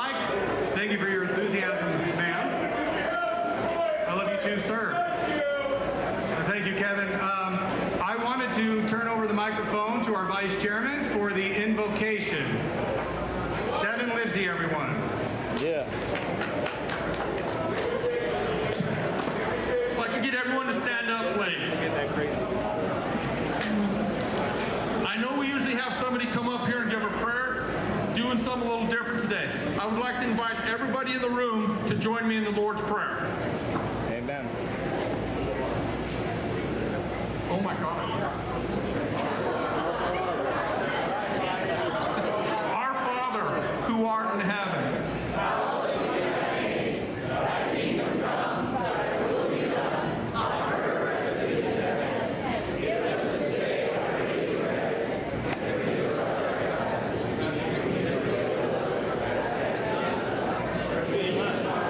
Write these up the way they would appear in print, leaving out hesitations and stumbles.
Mike, thank you for your enthusiasm, man. I love you too, sir. Thank you, Kevin. I wanted to turn over the microphone to our vice chairman for the invocation. Devin Livesey, everyone. Yeah. If I could get everyone to stand up, please. I know we usually have somebody come up here and give a prayer, doing something a little different today. I would like to invite everybody in the room to join me in the Lord's Prayer. Amen. Oh my God. Our Father, who art in heaven, hallowed be thy name. Thy kingdom come, thy will be done, on earth as it is in heaven. Give us this day our daily bread, and forgive us our trespasses, and forgive us our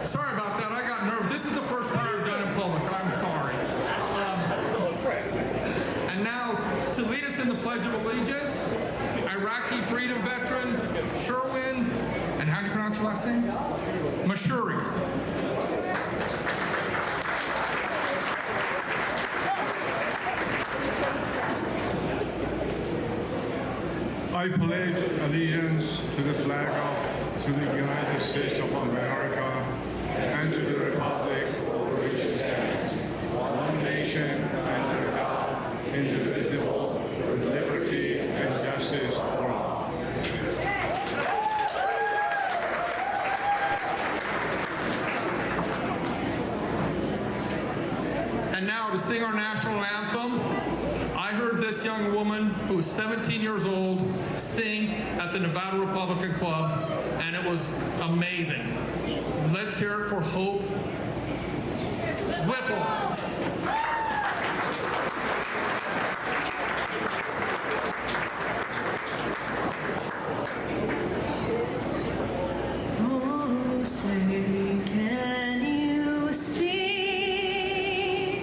Sorry about that. I got nervous. This is the first prayer I've done in public. I'm sorry. And now, to lead us in the Pledge of Allegiance, Iraqi freedom veteran Sherwin, and how do you pronounce your last name? Mashuri. I pledge allegiance to the flag of the United States of America and to the republic for which it stands, one nation under God, indivisible, with liberty and justice for all. And now to sing our national anthem, I heard this young woman who was 17 years old sing at the Nevada Republican Club, and it was amazing. Let's hear it for Hope Whipple. Oh, say, can you see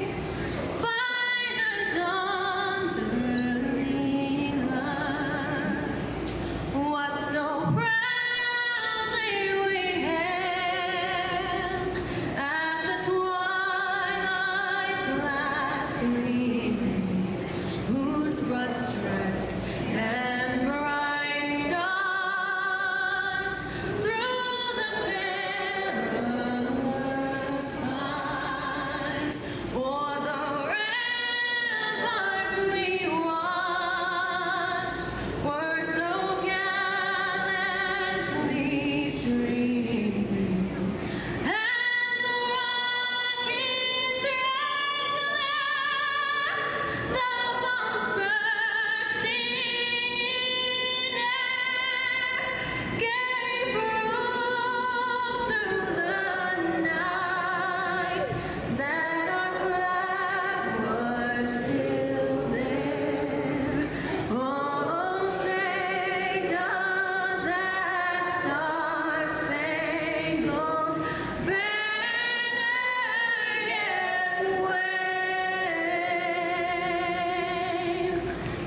by the dawn's early light what so proudly we hailed at the twilight's last gleaming, whose broad stripes and bright stars through the perilous fight o'er the ramparts we watched were so gallantly streaming, and the rocket's red glare, the bombs bursting in air, gave proof through the night that our flag was still there. Oh, say, does that star-spangled banner yet wave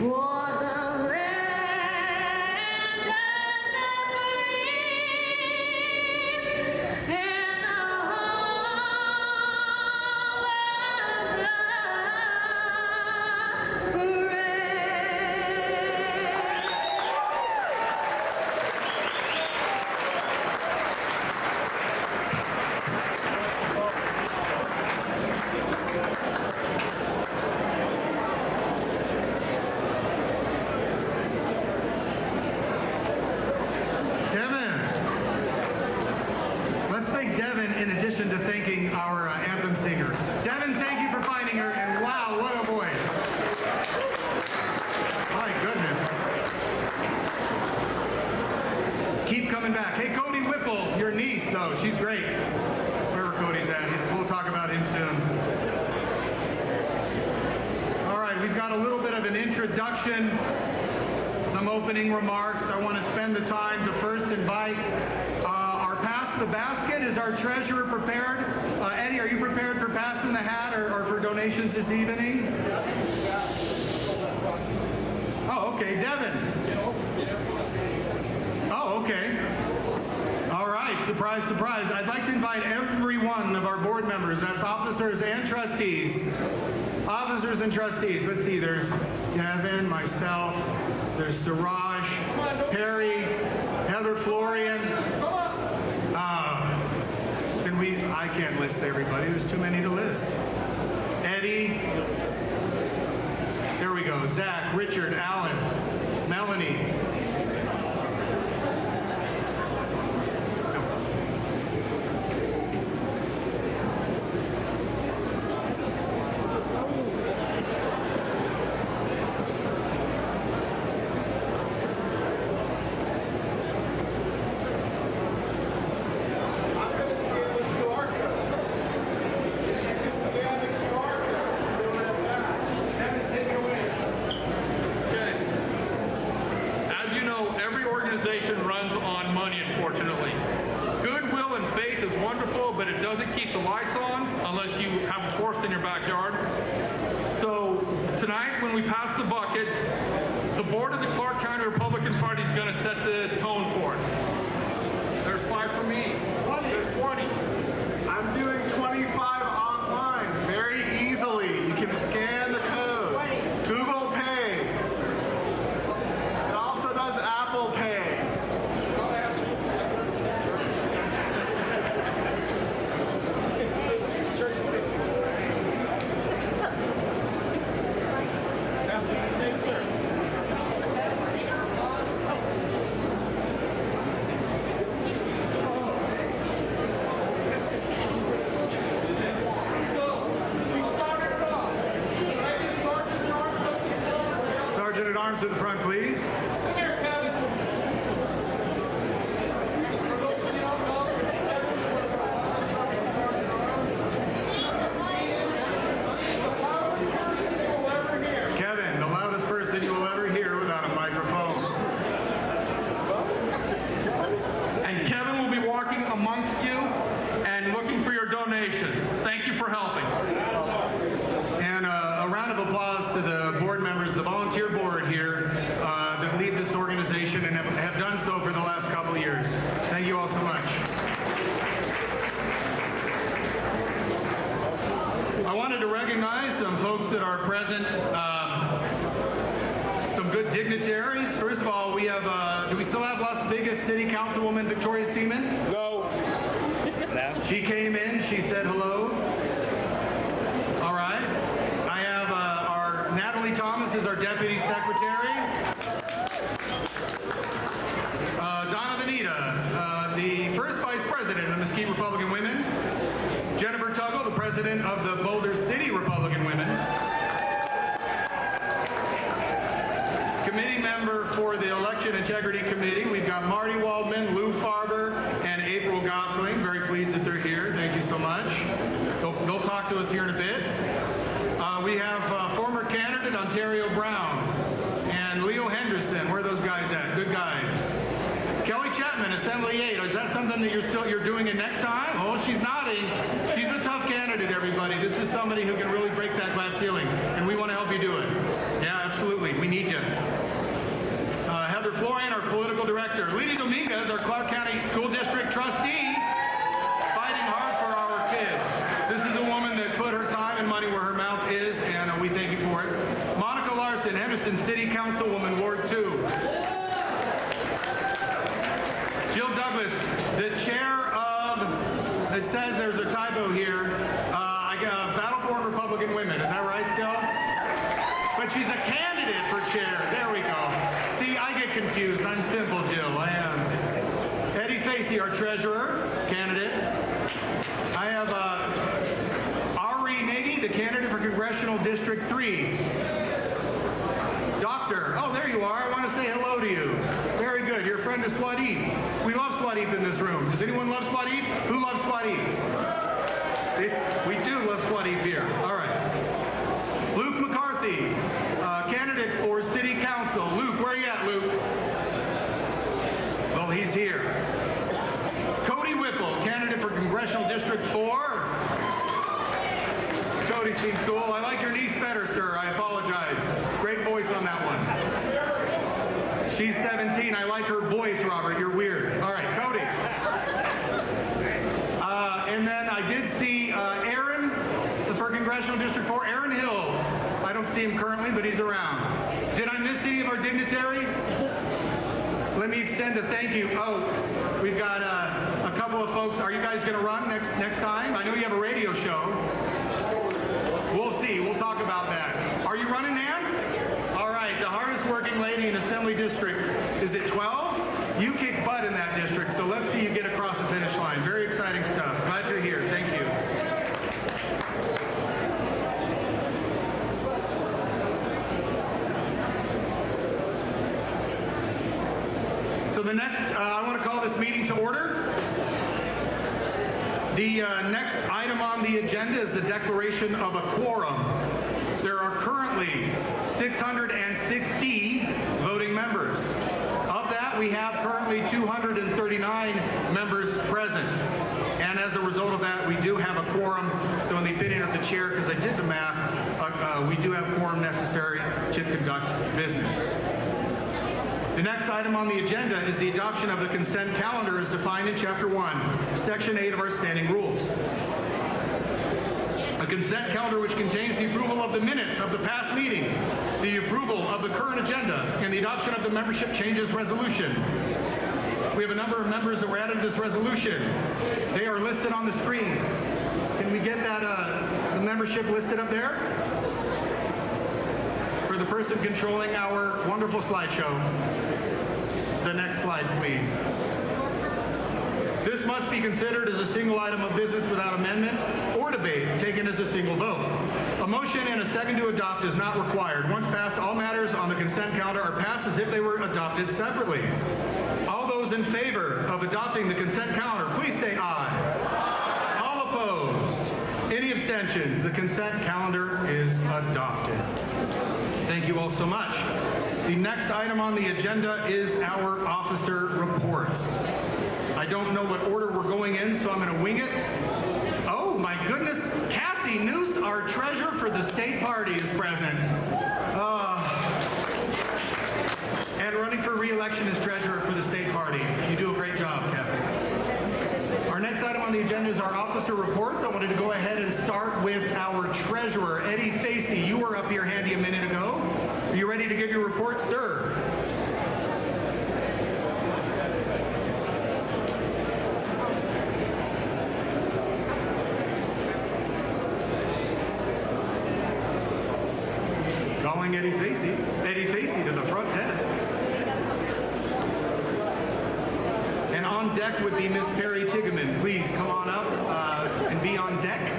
o'er the land of the free and the home of the Devin. Let's thank Devin in addition to thanking our anthem singer. Devin, thank you for finding her, and wow, what a voice. My goodness. Keep coming back. Hey, Cody Whipple, your niece, though, she's great. Wherever Cody's at, we'll talk about him soon. All right, we've got a little bit of an introduction, some opening remarks. I want to spend the time to first invite our Pass the Basket. Is our treasurer prepared? Eddie, are you prepared for passing the hat or for donations this evening? Oh, okay, Devin. Oh, okay. All right, surprise, surprise. I'd like to invite every one of our board members, that's officers and trustees. Officers and trustees. Let's see, there's Devin, myself, there's Siraj, Perry, Heather Florian. I can't list everybody, there's too many to list. Eddie, there we go, Zach, Richard, Alan, Melanie. But it doesn't keep the lights on unless you have a forest in your backyard. So tonight, when we pass the bucket, the board of the Clark County Republican Party is going to set the tone for it. There's 5 for me. There's 20. I'm doing 25 online very easily. You can scan the code. Google Pay. It also does Apple Pay. Arms to the front, please. Come here, Kevin. Kevin, the loudest person you will ever hear without a microphone. And Kevin will be walking amongst you and looking for your donations. Thank you for helping. And a round of applause to the board members, the volunteer board here that lead this organization and have done so for the last couple of years. Thank you all so much. I wanted to recognize some folks that are present, some good dignitaries. First of all, we have, do we still have Las Vegas City Councilwoman Victoria Seaman? No. No. She came in, she said hello. All right. I have our Natalie Thomas is our Deputy Secretary. Donna Venita, the first Vice President of the Mesquite Republican Women. Jennifer Tuggle, the President of the Boulder City Republican Women. Committee member for the Election Integrity Committee, we've got Marty Waldman, Lou Farber, and April Gosling. Very pleased that they're here. Thank you so much. They'll talk to us here in a bit. We have former candidate Ontario Brown and Leo Henderson. Where are those guys at? Good guys. Kelly Chapman, Assembly 8. Is that something that you're doing it next time? Oh, she's nodding. She's a tough candidate, everybody. This is somebody who can really break that glass ceiling, and we want to help you do it. Yeah, absolutely. We need you. Heather Florian, our political director. Lady Dominguez, our Clark County School District trustee, fighting hard for our kids. This is a woman that put her time and money where her mouth is, and we thank you for it. Monica Larson, Henderson City Councilwoman, Ward 2. Jill Douglas, the chair of, it says there's a typo here, I got Battleborn Republican Women. Is that right still? But she's a candidate for chair. There we go. See, I get confused. I'm simple, Jill. I am. Eddie Facey, our treasurer, candidate. I have Ari Nagy, the candidate for Congressional District 3. Doctor, oh, there you are. I want to say hello to you. Very good. Your friend is Squadip. We love Squadip in this room. Does anyone love Squadip? Who loves Squadip? See, we do love Squadip here. All right. Luke McCarthy, candidate for City Council. Luke, where are you at, Luke? Well, he's here. Cody Whipple, candidate for Congressional District 4. Cody's Team School. I like your niece better, sir. I apologize. Great voice on that one. She's 17. I like her voice, Robert. You're weird. All right, Cody. And then I did see Aaron for Congressional District 4. Aaron Hill. I don't see him currently, but he's around. Did I miss any of our dignitaries? Let me extend a thank you. Oh, we've got a couple of folks. Are you guys going to run next time? I know you have a radio show. We'll see. We'll talk about that. Are you running, Nan? All right. The hardest working lady in Assembly District, is it 12? You kick butt in that district, so let's see you get across the finish line. Very exciting stuff. Glad you're here. Thank you. So the next, I want to call this meeting to order. The next item on the agenda is the declaration of a quorum. There are currently 660 voting members. Of that, we have currently 239 members present. And as a result of that, we do have a quorum. So in the opinion of the chair, because I did the math, we do have quorum necessary to conduct business. The next item on the agenda is the adoption of the consent calendar as defined in Chapter 1, Section 8 of our standing rules. A consent calendar which contains the approval of the minutes of the past meeting, the approval of the current agenda, and the adoption of the membership changes resolution. We have a number of members that were added to this resolution. They are listed on the screen. Can we get that the membership listed up there? For the person controlling our wonderful slideshow. The next slide, please. This must be considered as a single item of business without amendment or debate, taken as a single vote. A motion and a second to adopt is not required. Once passed, all matters on the consent calendar are passed as if they were adopted separately. All those in favor of adopting the consent calendar, please say aye. All opposed? Any abstentions? The consent calendar is adopted. Thank you all so much. The next item on the agenda is our officer reports. I don't know what order we're going in, so I'm going to wing it. Oh my goodness, Kathy Noose, our treasurer for the state party, is present. And running for re-election as treasurer for the state party. You do a great job, Kathy. Our next item on the agenda is our officer reports. I wanted to go ahead and start with our treasurer, Eddie Facey. You were up here handy a minute ago. Are you ready to give your report, sir? Calling Eddie Facey to the front desk. And on deck would be Miss Perry Tigeman. Please come on up and be on deck.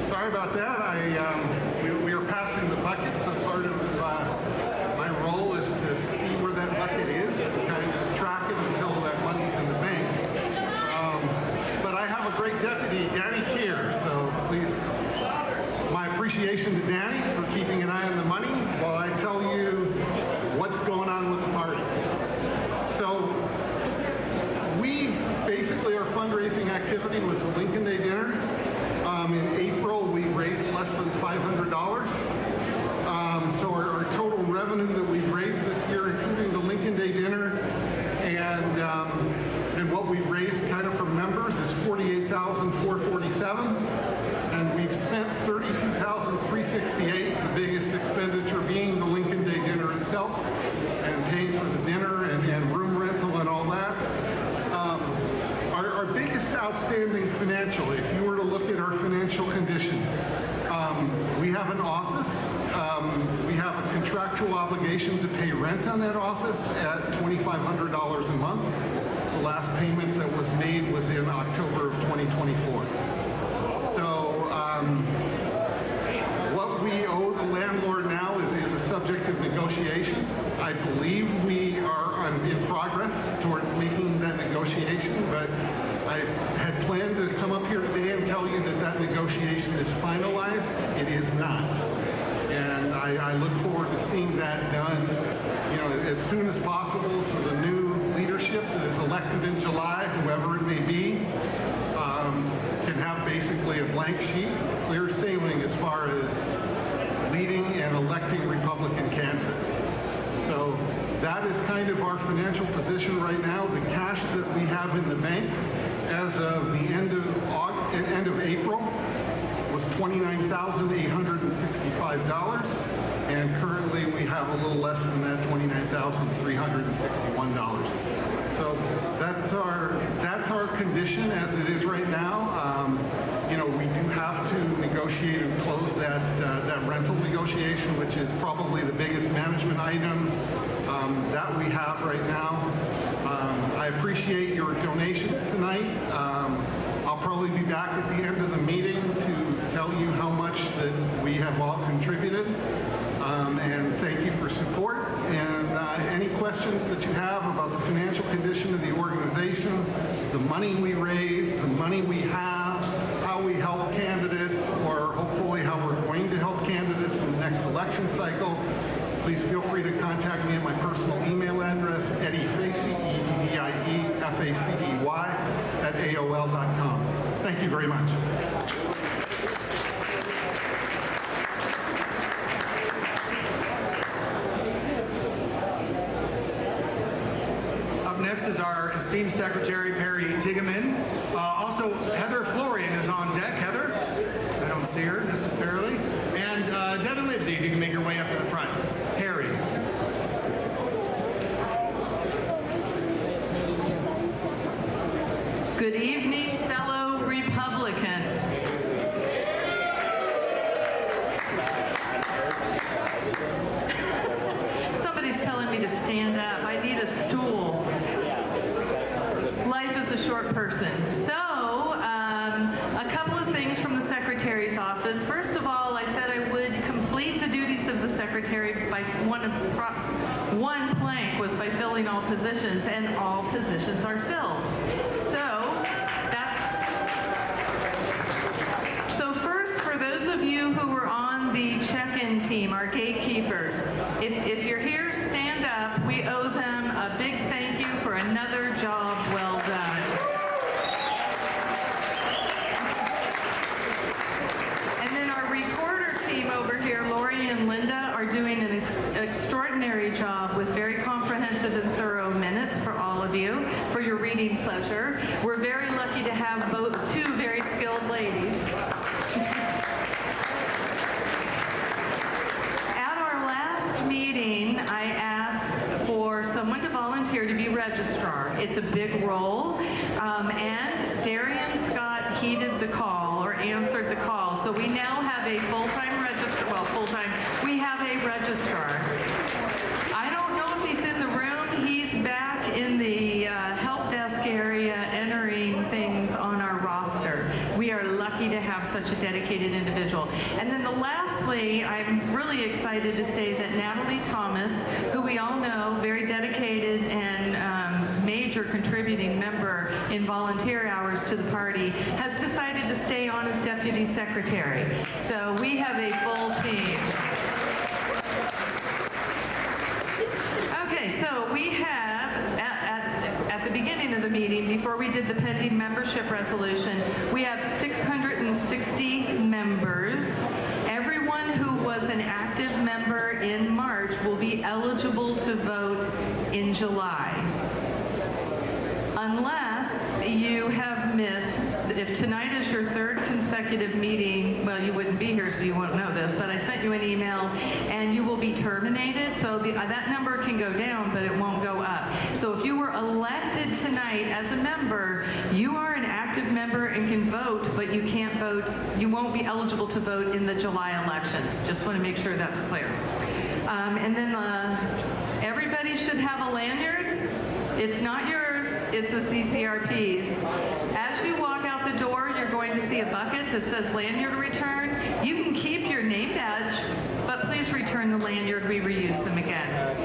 Sorry about that. We are passing the bucket, so part of my role is to see where that bucket is and kind of track it until that money's in the bank. But I have a great deputy, Danny Keir, so please, my appreciation to Danny for keeping an eye on the money while I tell you what's going on with the party. So we basically, our fundraising activity was the Lincoln Day dinner. In April, we raised less than $500. So our total revenue that we've raised this year, including the Lincoln Day dinner and what we've raised kind of from members, is $48,447. And we've spent $32,368, the biggest expenditure being the Lincoln Day dinner itself, and paying for the dinner and room rental and all that. Our biggest outstanding financial, if you were to look at our financial condition, we have an office. We have a contractual obligation to pay rent on that office at $2,500 a month. The last payment that was made was in October of 2024. So what we owe the landlord now is a subject of negotiation. I believe we are in progress towards making that negotiation, but I had planned to come up here today and tell you that that negotiation is finalized. It is not. I look forward to seeing that done, you know, as soon as possible, so the new leadership that is elected in July, whoever it may be, can have basically a blank sheet, clear sailing as far as leading and electing Republican candidates. So that is kind of our financial position right now. The cash that we have in the bank as of the end of April was $29,865, and currently we have a little less than that, $29,361. So that's our condition as it is right now. You know, we do have to negotiate and close that rental negotiation, which is probably the biggest management item that we have right now. I appreciate your donations tonight. I'll probably be back at the end of the meeting to tell you how much that we have all contributed. And thank you for support. And any questions that you have about the financial condition of the organization, the money we raise, the money we have, how we help candidates, or hopefully how we're going to help candidates in the next election cycle, please feel free to contact me at my personal email address, eddiefacey, EDDIEFACEY, @AOL.com. Thank you very much. Up next is our esteemed Secretary, Perry Tigeman. Also, Heather Florian is on deck. Heather? I don't see her necessarily. And Devin Livesey, if you can make your way up to the front. Perry. Good evening, fellow Republicans. Somebody's telling me to stand up. I need a stool. Life is a short person. So, a couple of things from the Secretary's office. First of all, I said I would complete the duties of the Secretary by one plank was by filling all positions, and all positions are filled. So first, for those of you who were on the check-in team, our gatekeepers, if you're here, stand up. We owe them a big thank you for another job well done. And then our recorder team over here, Lori and Linda, are doing an extraordinary job with very comprehensive and thorough minutes for all of you, for your reading pleasure. We're very lucky to have two very skilled ladies. At our last meeting, I asked for someone to volunteer to be registrar. It's a big role, and Darian Scott heeded the call or answered the call. So we now have a full-time registrar. Well, full-time. We have a registrar. I don't know if he's in the room. He's back in the help desk area entering things on our roster. We are lucky to have such a dedicated individual. And then lastly, I'm really excited to say that Natalie Thomas, who we all know, very dedicated and major contributing member in volunteer hours to the party, has decided to stay on as Deputy Secretary. So we have a full team. Okay, so we have, at the beginning of the meeting, before we did the pending membership resolution, we have 660 members. Everyone who was an active member in March will be eligible to vote in July. Unless you have missed, if tonight is your third consecutive meeting, well, you wouldn't be here, so you won't know this, but I sent you an email, and you will be terminated. So that number can go down, but it won't go up. So if you were elected tonight as a member, you are an active member and can vote, but you can't vote. You won't be eligible to vote in the July elections. Just want to make sure that's clear. And then everybody should have a lanyard. It's not yours, it's the CCRP's. As you walk out the door, you're going to see a bucket that says lanyard return. You can keep your name badge, but please return the lanyard. We reuse them again.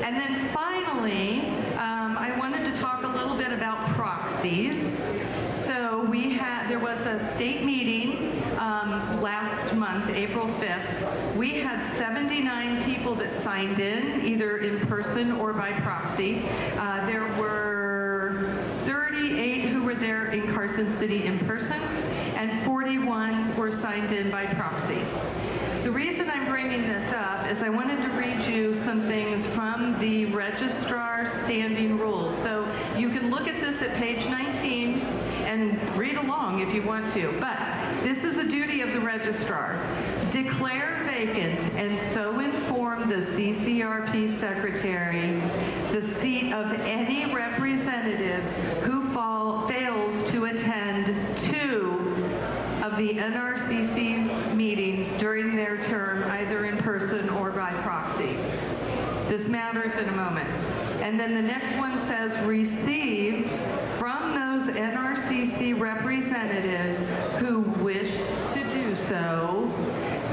And then finally, I wanted to talk a little bit about proxies. So there was a state meeting last month, April 5th, we had 79 people that signed in, either in person or by proxy. There were 38 who were there in Carson City in person, and 41 were signed in by proxy. The reason I'm bringing this up is I wanted to read you some things from the Registrar Standing Rules. So you can look at this at page 19 and read along if you want to. But this is the duty of the registrar. Declare vacant and so inform the CCRP secretary the seat of any representative who fails to attend two of the NRCC meetings during their term, either in person or by proxy. This matters in a moment. And then the next one says, receive from those NRCC representatives who wish to do so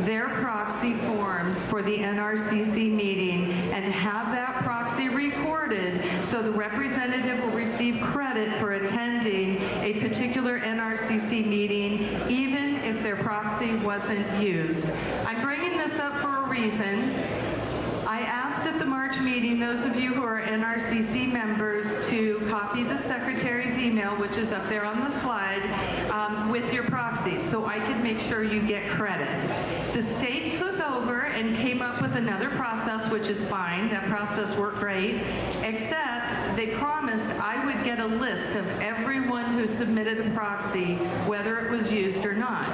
their proxy forms for the NRCC meeting and have that proxy recorded so the representative will receive credit for attending a particular NRCC meeting even if their proxy wasn't used. I'm bringing this up for a reason. I asked at the March meeting those of you who are NRCC members to copy the secretary's email, which is up there on the slide, with your proxies so I could make sure you get credit. The state took over and came up with another process, which is fine. That process worked great, except they promised I would get a list of everyone who submitted a proxy, whether it was used or not.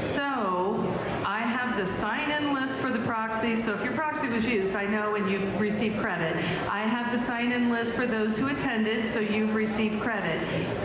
So I have the sign-in list for the proxy. So if your proxy was used, I know, and you received credit. I have the sign-in list for those who attended, so you've received credit.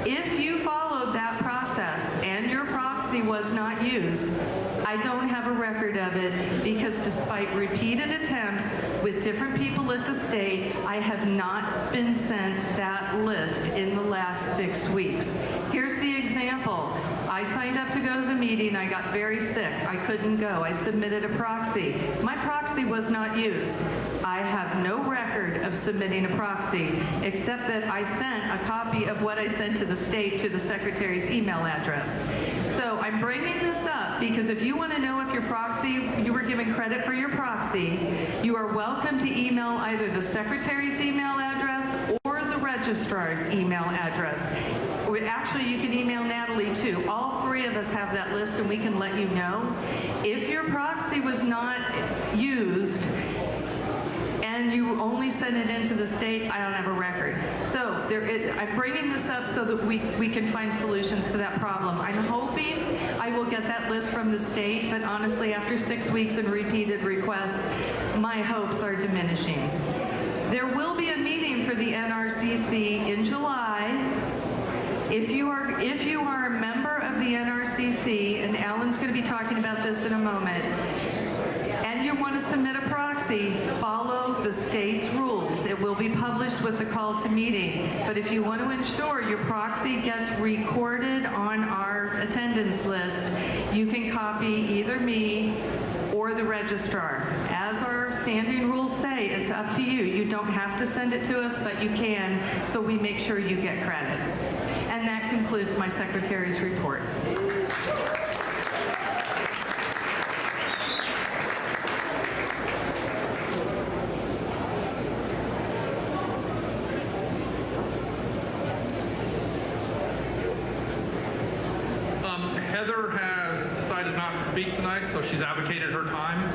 If you followed that process and your proxy was not used, I don't have a record of it because despite repeated attempts with different people at the state, I have not been sent that list in the last 6 weeks. Here's the example. I signed up to go to the meeting. I got very sick. I couldn't go. I submitted a proxy. My proxy was not used. I have no record of submitting a proxy, except that I sent a copy of what I sent to the state to the secretary's email address. So I'm bringing this up because if you want to know if your proxy, you were given credit for your proxy, you are welcome to email either the secretary's email address or the registrar's email address. Actually, you can email Natalie too. All three of us have that list and we can let you know. If your proxy was not used and you only sent it into the state, I don't have a record. So I'm bringing this up so that we can find solutions to that problem. I'm hoping I will get that list from the state, but honestly, after 6 weeks and repeated requests, my hopes are diminishing. There will be a meeting for the NRCC in July. If you are a member of the NRCC, and Alan's going to be talking about this in a moment, and you want to submit a proxy, follow the state's rules. It will be published with the call to meeting. But if you want to ensure your proxy gets recorded on our attendance list, you can copy either me or the registrar. As our standing rules say, it's up to you. You don't have to send it to us, but you can, so we make sure you get credit. And that concludes my secretary's report. Heather has decided not to speak tonight, so she's advocated her time.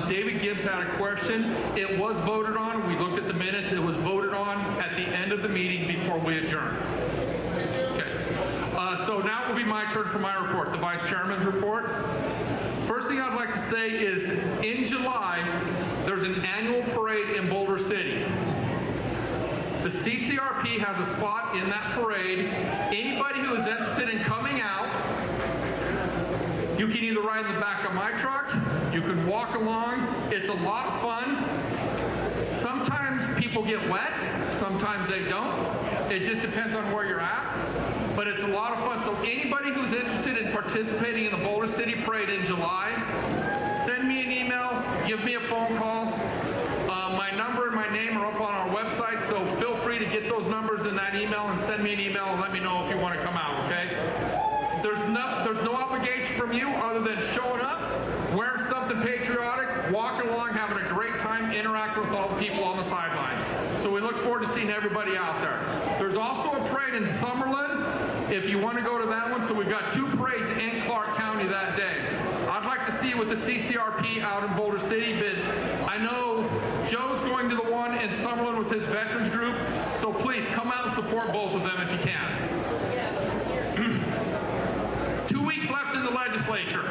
David Gibbs had a question. It was voted on. We looked at the minutes. It was voted on at the end of the meeting before we adjourned. Okay. So now it will be my turn for my report, the Vice Chairman's report. First thing I'd like to say is in July, there's an annual parade in Boulder City. The CCRP has a spot in that parade. Anybody who is interested in coming out, you can either ride in the back of my truck, you can walk along. It's a lot of fun. Sometimes people get wet, sometimes they don't. It just depends on where you're at. But it's a lot of fun. So anybody who's interested in participating in the Boulder City Parade in July, send me an email, give me a phone call. My number and my name are up on our website, so feel free to get those numbers in that email and send me an email and let me know if you want to come out, okay? There's There's no obligation from you other than showing up, wearing something patriotic, walking along, having a great time, interacting with all the people on the sidelines. So we look forward to seeing everybody out there. There's also a parade in Summerlin if you want to go to that one. So we've got 2 parades in Clark County that day. I'd like to see you with the CCRP out in Boulder City, but I know Joe's going to the one in Summerlin with his veterans group, so please come out and support both of them if you can. 2 weeks left in the legislature.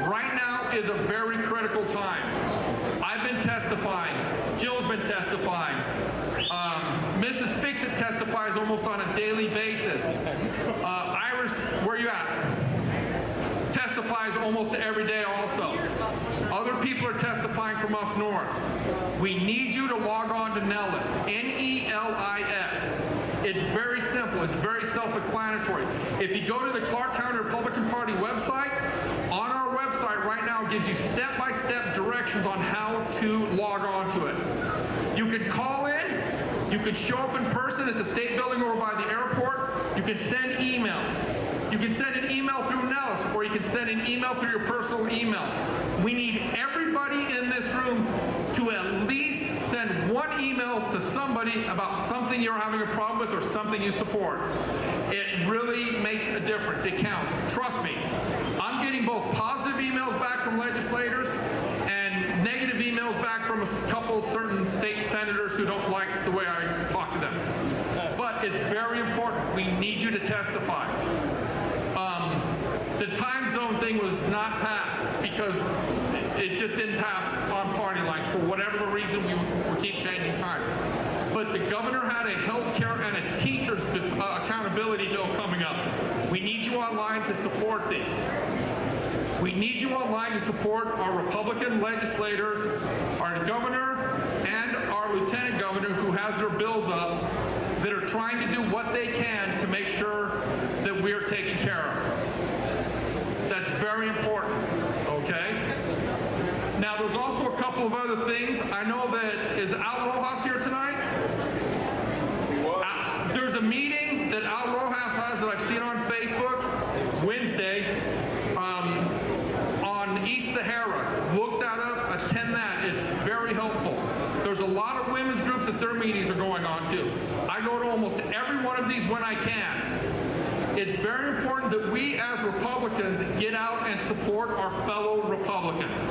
Right now is a very critical time. I've been testifying. Jill's been testifying. Mrs. Fixit testifies almost on a daily basis. Iris, where you at? Testifies almost every day also. Other people are testifying from up north. We need you to log on to Nellis, N-E-L-I-S. It's very simple. It's very self-explanatory. If you go to the Clark County Republican Party website, on our website right now it gives you step-by-step directions on how to log on to it. You can call in. You can show up in person at the state building or by the airport. You can send emails. You can send an email through Nellis, or you can send an email through your personal email. We need everybody in this room to at least send one email to somebody about something you're having a problem with or something you support. It really makes a difference. It counts. Trust me. I'm getting both positive emails back from legislators and negative emails back from a couple certain state senators who don't like the way I talk to them. But it's very important. We need you to testify. The time zone thing was not passed because it just didn't pass on party lines. For whatever the reason, we keep changing time. But the governor had a health care and a teacher's accountability bill coming up. We need you online to support these. We need you online to support our Republican legislators, our governor, and our lieutenant governor who has their bills up that are trying to do what they can to make sure that we are taken care of. That's very important, okay? Now, there's also a couple of other things. I know that, is Al Rojas here tonight? There's a meeting that Al Rojas has that I've seen on Facebook, Wednesday, on East Sahara. Look that up, attend that. It's very helpful. There's a lot of women's groups that their meetings are going on too. I go to almost every one of these when I can. It's very important that we as Republicans get out and support our fellow Republicans.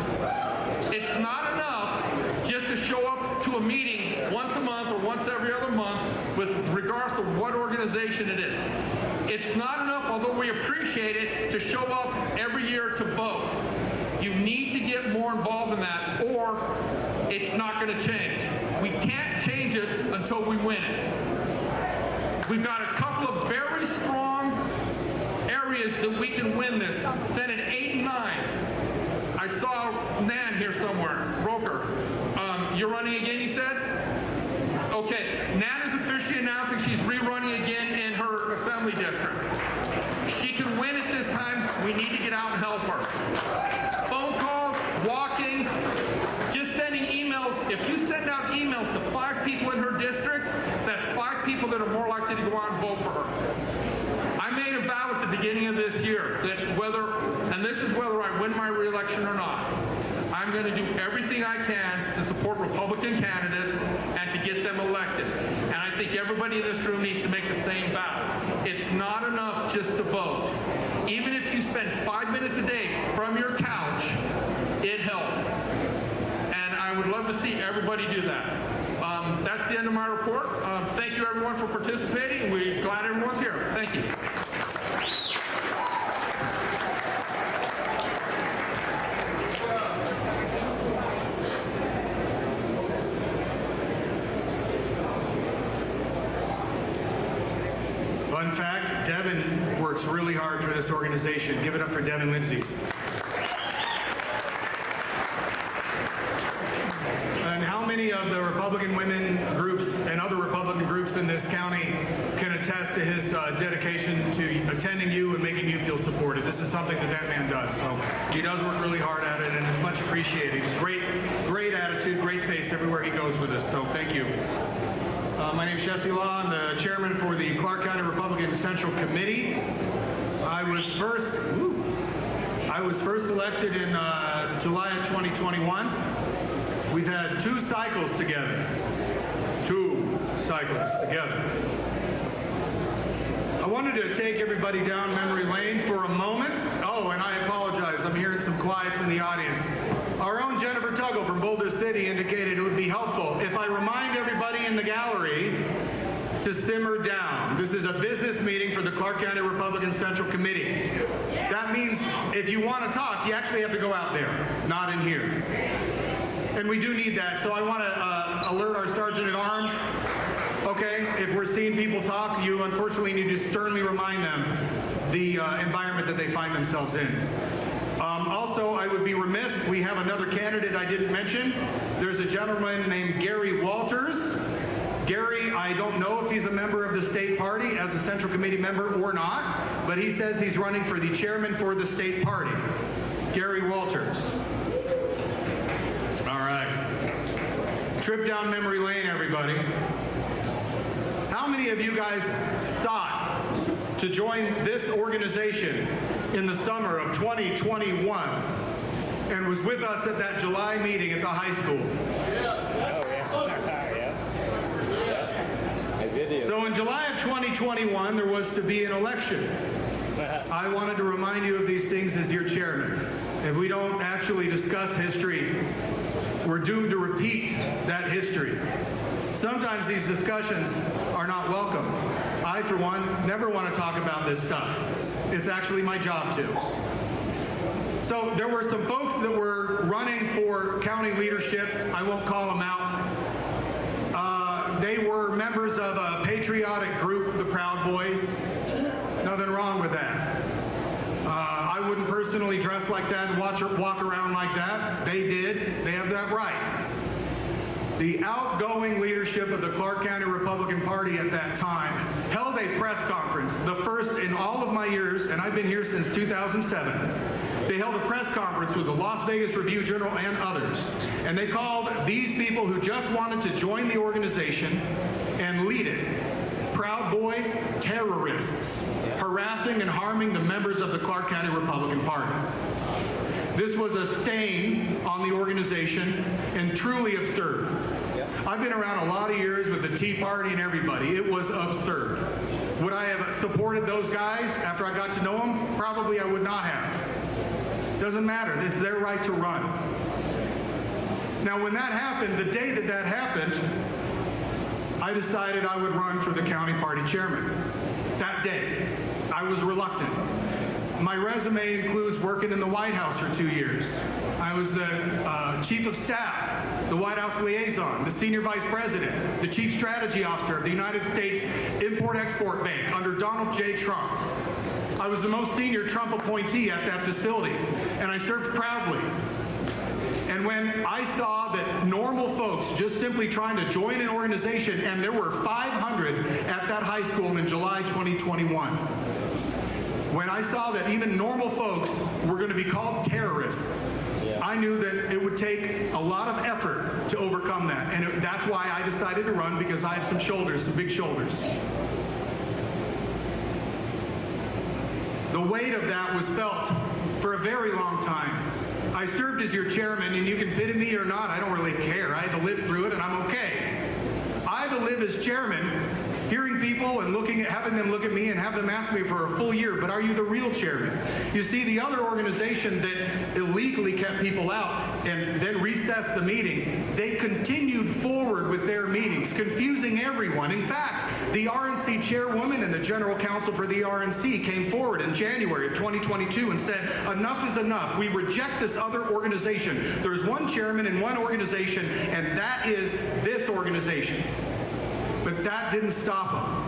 It's not enough just to show up to a meeting once a month or once every other month with regards to what organization it is. It's not enough, although we appreciate it, to show up every year to vote. You need to get more involved in that or it's not going to change. We can't change it until we win it. We've got a couple of very strong areas that we can win this. Senate 8 and 9. I saw Nan here somewhere. Roker. You're running again, you said? Okay. Nan is officially announcing she's rerunning again in her assembly district. She can win it this time. We need to get out and help her. Phone calls, walking, just sending emails. If you send out emails to 5 people in her district, that's 5 people that are more likely to go out and vote for her. I made a vow at the beginning of this year that whether, and this is whether I win my re-election or not, I'm going to do everything I can to support Republican candidates and to get them elected. And I think everybody in this room needs to make the same vow. It's not enough just to vote. Even if you spend 5 minutes a day from your couch, it helps. And I would love to see everybody do that. That's the end of my report. Thank you everyone for participating. We're glad everyone's here. Thank you. Fun fact, Devin works really hard for this organization. Give it up for Devin Lindsay. And how many of the Republican women groups and other Republican groups in this county can attest to his dedication to attending you and making you feel supported? This is something that man does. So he does work really hard at it, and it's much appreciated. He's great attitude, great face everywhere he goes with us. So thank you. My name is Jesse Law. I'm the chairman for the Clark County Republican Central Committee. I was first elected in July of 2021. We've had 2 cycles together. 2 cycles together. I wanted to take everybody down memory lane for a moment. Oh, and I apologize. I'm hearing some quiets in the audience. Our own Jennifer Tuggle from Boulder City indicated it would be helpful if I remind everybody in the gallery to simmer down. This is a business meeting for the Clark County Republican Central Committee. That means if you want to talk, you actually have to go out there, not in here. And we do need that, so I want to alert our Sergeant at Arms. Okay, if we're seeing people talk, you unfortunately need to sternly remind them the environment that they find themselves in. Also, I would be remiss, we have another candidate I didn't mention. There's a gentleman named Gary Walters. Gary, I don't know if he's a member of the state party as a Central Committee member or not, but he says he's running for the chairman for the state party. Gary Walters. All right. Trip down memory lane, everybody. How many of you guys sought to join this organization in the summer of 2021 and was with us at that July meeting at the high school? So in July of 2021, there was to be an election. I wanted to remind you of these things as your chairman. If we don't actually discuss history, we're doomed to repeat that history. Sometimes these discussions are not welcome. I, for one, never want to talk about this stuff. It's actually my job to. So there were some folks that were running for county leadership. I won't call them out. They were members of a patriotic group, the Proud Boys. Nothing wrong with that. I wouldn't personally dress like that and walk around like that. They did. They have that right. The outgoing leadership of the Clark County Republican Party at that time held a press conference, the first in all of my years, and I've been here since 2007. They held a press conference with the Las Vegas Review-Journal and others, and they called these people who just wanted to join the organization and lead it Proud Boy terrorists, harassing and harming the members of the Clark County Republican Party. This was a stain on the organization and truly absurd. I've been around a lot of years with the Tea Party and everybody. It was absurd. Would I have supported those guys after I got to know them? Probably I would not have. Doesn't matter. It's their right to run. Now, when that happened, the day that that happened, I decided I would run for the county party chairman. That day, I was reluctant. My resume includes working in the White House for 2 years. I was the chief of staff, the White House liaison, the senior vice president, the chief strategy officer of the United States Import-Export Bank under Donald J. Trump. I was the most senior Trump appointee at that facility, and I served proudly. And when I saw that normal folks just simply trying to join an organization, and there were 500 at that high school in July 2021, when I saw that even normal folks were going to be called terrorists, I knew that it would take a lot of effort to overcome that. And that's why I decided to run, because I have some shoulders, some big shoulders. The weight of that was felt for a very long time. I served as your chairman, and you can pity me or not, I don't really care. I had to live through it, and I'm okay. I had to live as chairman, hearing people and having them look at me and have them ask me for a full year, but are you the real chairman? You see, the other organization that illegally kept people out and then recessed the meeting, they continued forward with their meetings, confusing everyone. In fact, the RNC chairwoman and the general counsel for the RNC came forward in January of 2022 and said, enough is enough. We reject this other organization. There's one chairman in one organization, and that is this organization. But that didn't stop them.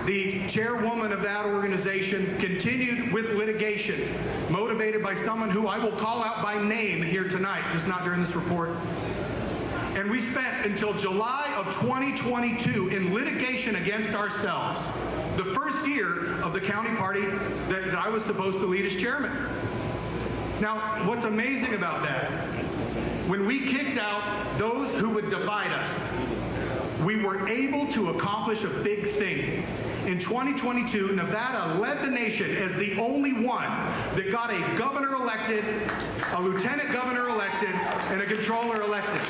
The chairwoman of that organization continued with litigation, motivated by someone who I will call out by name here tonight, just not during this report. And we spent until July of 2022 in litigation against ourselves, the first year of the county party that I was supposed to lead as chairman. Now, what's amazing about that, when we kicked out those who would divide us, we were able to accomplish a big thing. In 2022, Nevada led the nation as the only one that got a governor elected, a lieutenant governor elected, and a controller elected.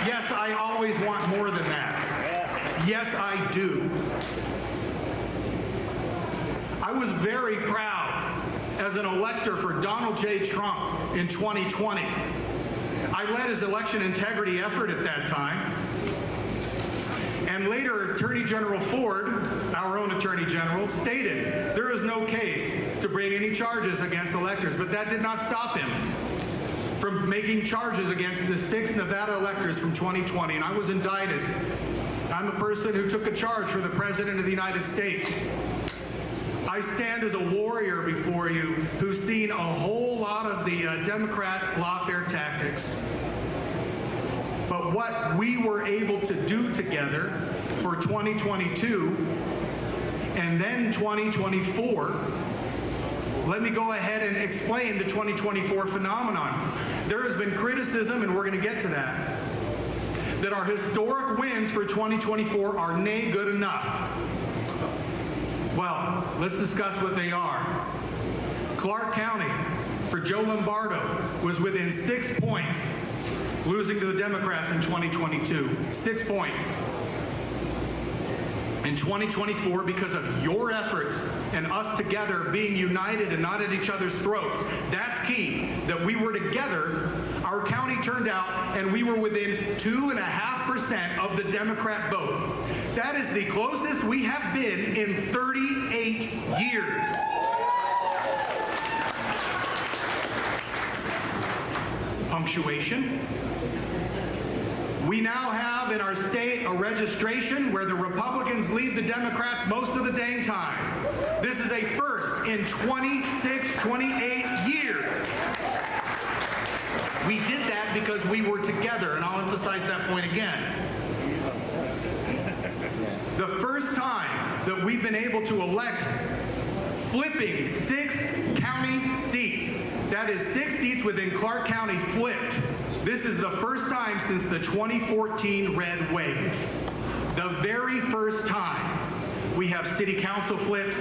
Yes, I always want more than that. Yes, I do. I was very proud as an elector for Donald J. Trump in 2020. I led his election integrity effort at that time. And later, Attorney General Ford, our own Attorney General, stated there is no case to bring any charges against electors, but that did not stop him from making charges against the 6 Nevada electors from 2020, and I was indicted. I'm a person who took a charge for the President of the United States. I stand as a warrior before you who's seen a whole lot of the Democrat lawfare tactics. But what we were able to do together for 2022 and then 2024, let me go ahead and explain the 2024 phenomenon. There has been criticism, and we're going to get to that our historic wins for 2024 are nay good enough. Well, let's discuss what they are. Clark County, for Joe Lombardo, was within 6 points, losing to the Democrats in 2022. 6 points. In 2024, because of your efforts and us together being united and not at each other's throats, that's key, that we were together, our county turned out and we were within 2.5% of the Democrat vote. That is the closest we have been in 38 years. Punctuation. We now have in our state a registration where the Republicans lead the Democrats most of the dang time. This is a first in 26, 28 years. We did that because we were together, and I'll emphasize that point again. The first time that we've been able to elect flipping 6 county seats, that is 6 seats within Clark County flipped. This is the first time since the 2014 red wave. The very first time. We have city council flips.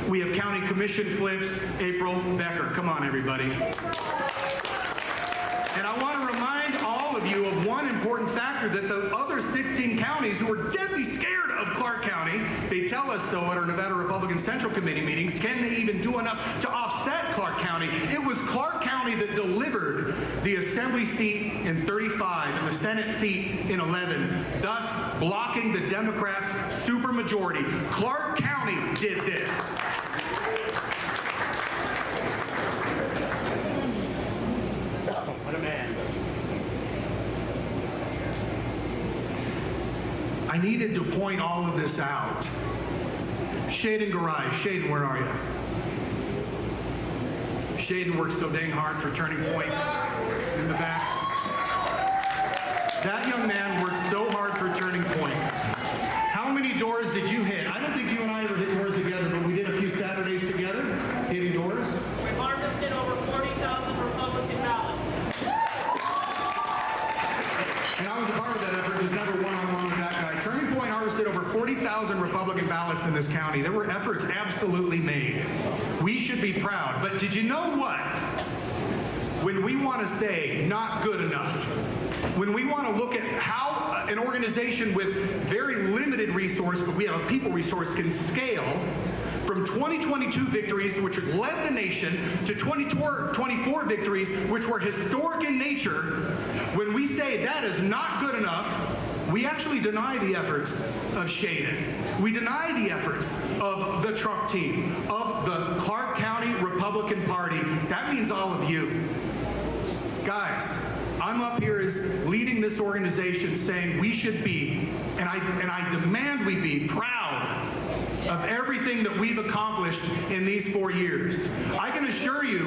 We have county commission flips. April Becker. Come on, everybody. And I want to remind all of you of one important factor, that the other 16 counties who are deadly scared of Clark County, they tell us so at our Nevada Republican Central Committee meetings, can they even do enough to offset Clark County? It was Clark County that delivered the Assembly seat in 35 and the Senate seat in 11, thus blocking the Democrats' supermajority. Clark County did this. What a man. I needed to point all of this out. Shaden Garage. Shaden, where are you? Shaden works so dang hard for Turning Point in the back. That young man worked so hard for Turning Point. How many doors did you hit? I don't think you and I ever hit doors together, but we did a few Saturdays together, hitting doors. We've harvested over 40,000 Republican ballots. And I was a part of that effort, just never one-on-one with that guy. Turning Point harvested over 40,000 Republican ballots in this county. There were efforts absolutely made. We should be proud. But did you know what? When we want to say not good enough, when we want to look at how an organization with very limited resource, but we have a people resource, can scale from 2022 victories, which led the nation, to 2024 victories, which were historic in nature, when we say that is not good enough, we actually deny the efforts of Shaden. We deny the efforts of the Trump team, of the Clark County Republican Party. That means all of you. Guys, I'm up here as leading this organization saying we should be, and I demand we be, proud of everything that we've accomplished in these 4 years. I can assure you,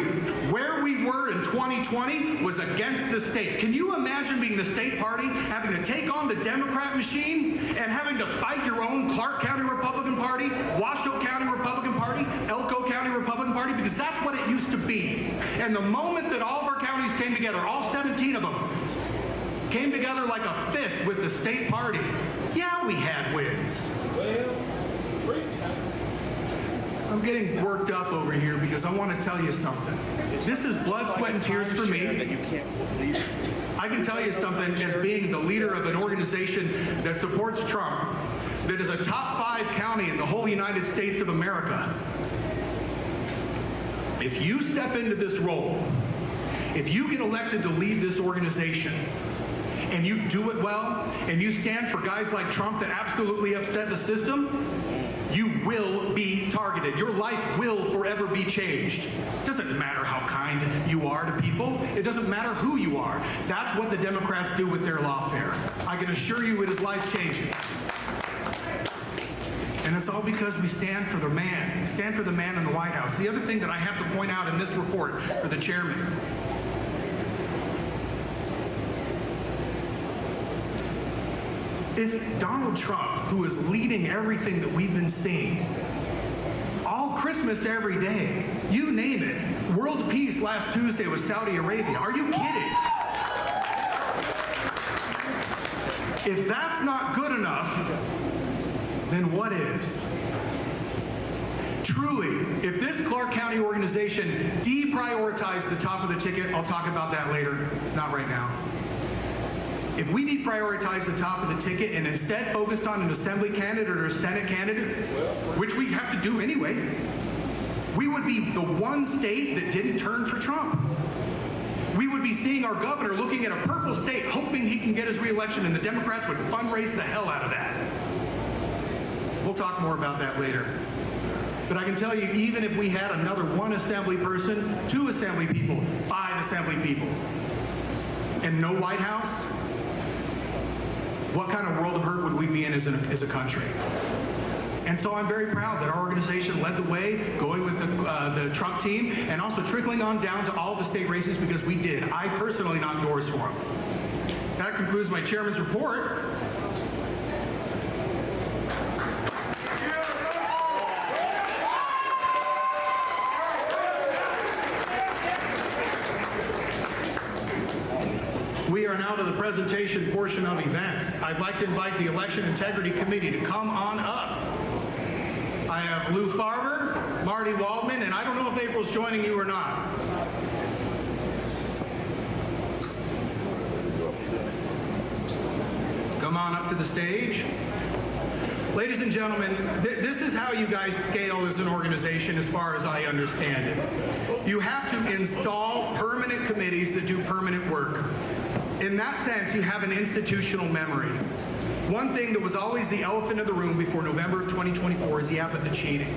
where we were in 2020 was against the state. Can you imagine being the state party, having to take on the Democrat machine, and having to fight your own Clark County Republican Party, Washoe County Republican Party, Elko County Republican Party? Because that's what it used to be. And the moment that all of our counties came together, all 17 of them, came together like a fist with the state party, yeah, we had wins. I'm getting worked up over here because I want to tell you something. This is blood, sweat, and tears for me. I can tell you something as being the leader of an organization that supports Trump, that is a top 5 county in the whole United States of America. If you step into this role, if you get elected to lead this organization, and you do it well, and you stand for guys like Trump that absolutely upset the system, you will be targeted. Your life will forever be changed. It doesn't matter how kind you are to people. It doesn't matter who you are. That's what the Democrats do with their lawfare. I can assure you it is life-changing. And it's all because we stand for the man. We stand for the man in the White House. The other thing that I have to point out in this report for the chairman, if Donald Trump, who is leading everything that we've been seeing, all Christmas every day, you name it, world peace last Tuesday was Saudi Arabia. Are you kidding? If that's not good enough, then what is? Truly, if this Clark County organization deprioritized the top of the ticket, I'll talk about that later, not right now. If we deprioritize the top of the ticket and instead focused on an assembly candidate or a Senate candidate, which we have to do anyway, we would be the one state that didn't turn for Trump. We would be seeing our governor looking at a purple state, hoping he can get his reelection, and the Democrats would fundraise the hell out of that. We'll talk more about that later. But I can tell you, even if we had another 1 assembly person, 2 assembly people, 5 assembly people, and no White House, what kind of world of hurt would we be in as a country? And so I'm very proud that our organization led the way, going with the Trump team, and also trickling on down to all the state races, because we did. I personally knocked doors for them. That concludes my chairman's report. We are now to the presentation portion of events. I'd like to invite the Election Integrity Committee to come on up. I have Lou Farber, Marty Waldman, and I don't know if April's joining you or not. Come on up to the stage. Ladies and gentlemen, this is how you guys scale as an organization as far as I understand it. You have to install permanent committees that do permanent work. In that sense, you have an institutional memory. One thing that was always the elephant in the room before November of 2024 is the cheating.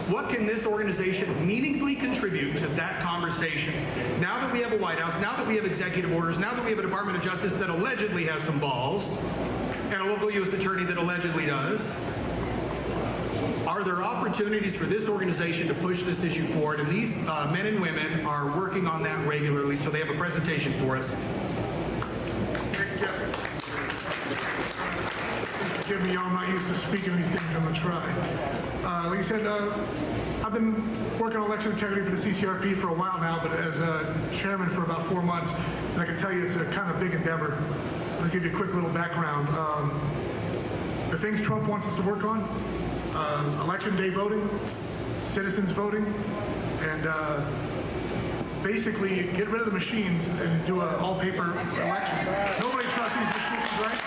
What can this organization meaningfully contribute to that conversation? Now that we have a White House, now that we have executive orders, now that we have a Department of Justice that allegedly has some balls, and a local U.S. attorney that allegedly does, are there opportunities for this organization to push this issue forward? And these men and women are working on that regularly, so they have a presentation for us. Forgive me, y'all, I'm not used to speaking these things. I'm going to try. Like I said, I've been working on election integrity for the CCRP for a while now, but as a chairman for about 4 months, and I can tell you it's a kind of big endeavor. Let's give you a quick little background. The things Trump wants us to work on, election day voting, citizens voting, and basically get rid of the machines and do an all-paper election. Nobody trusts these machines, right?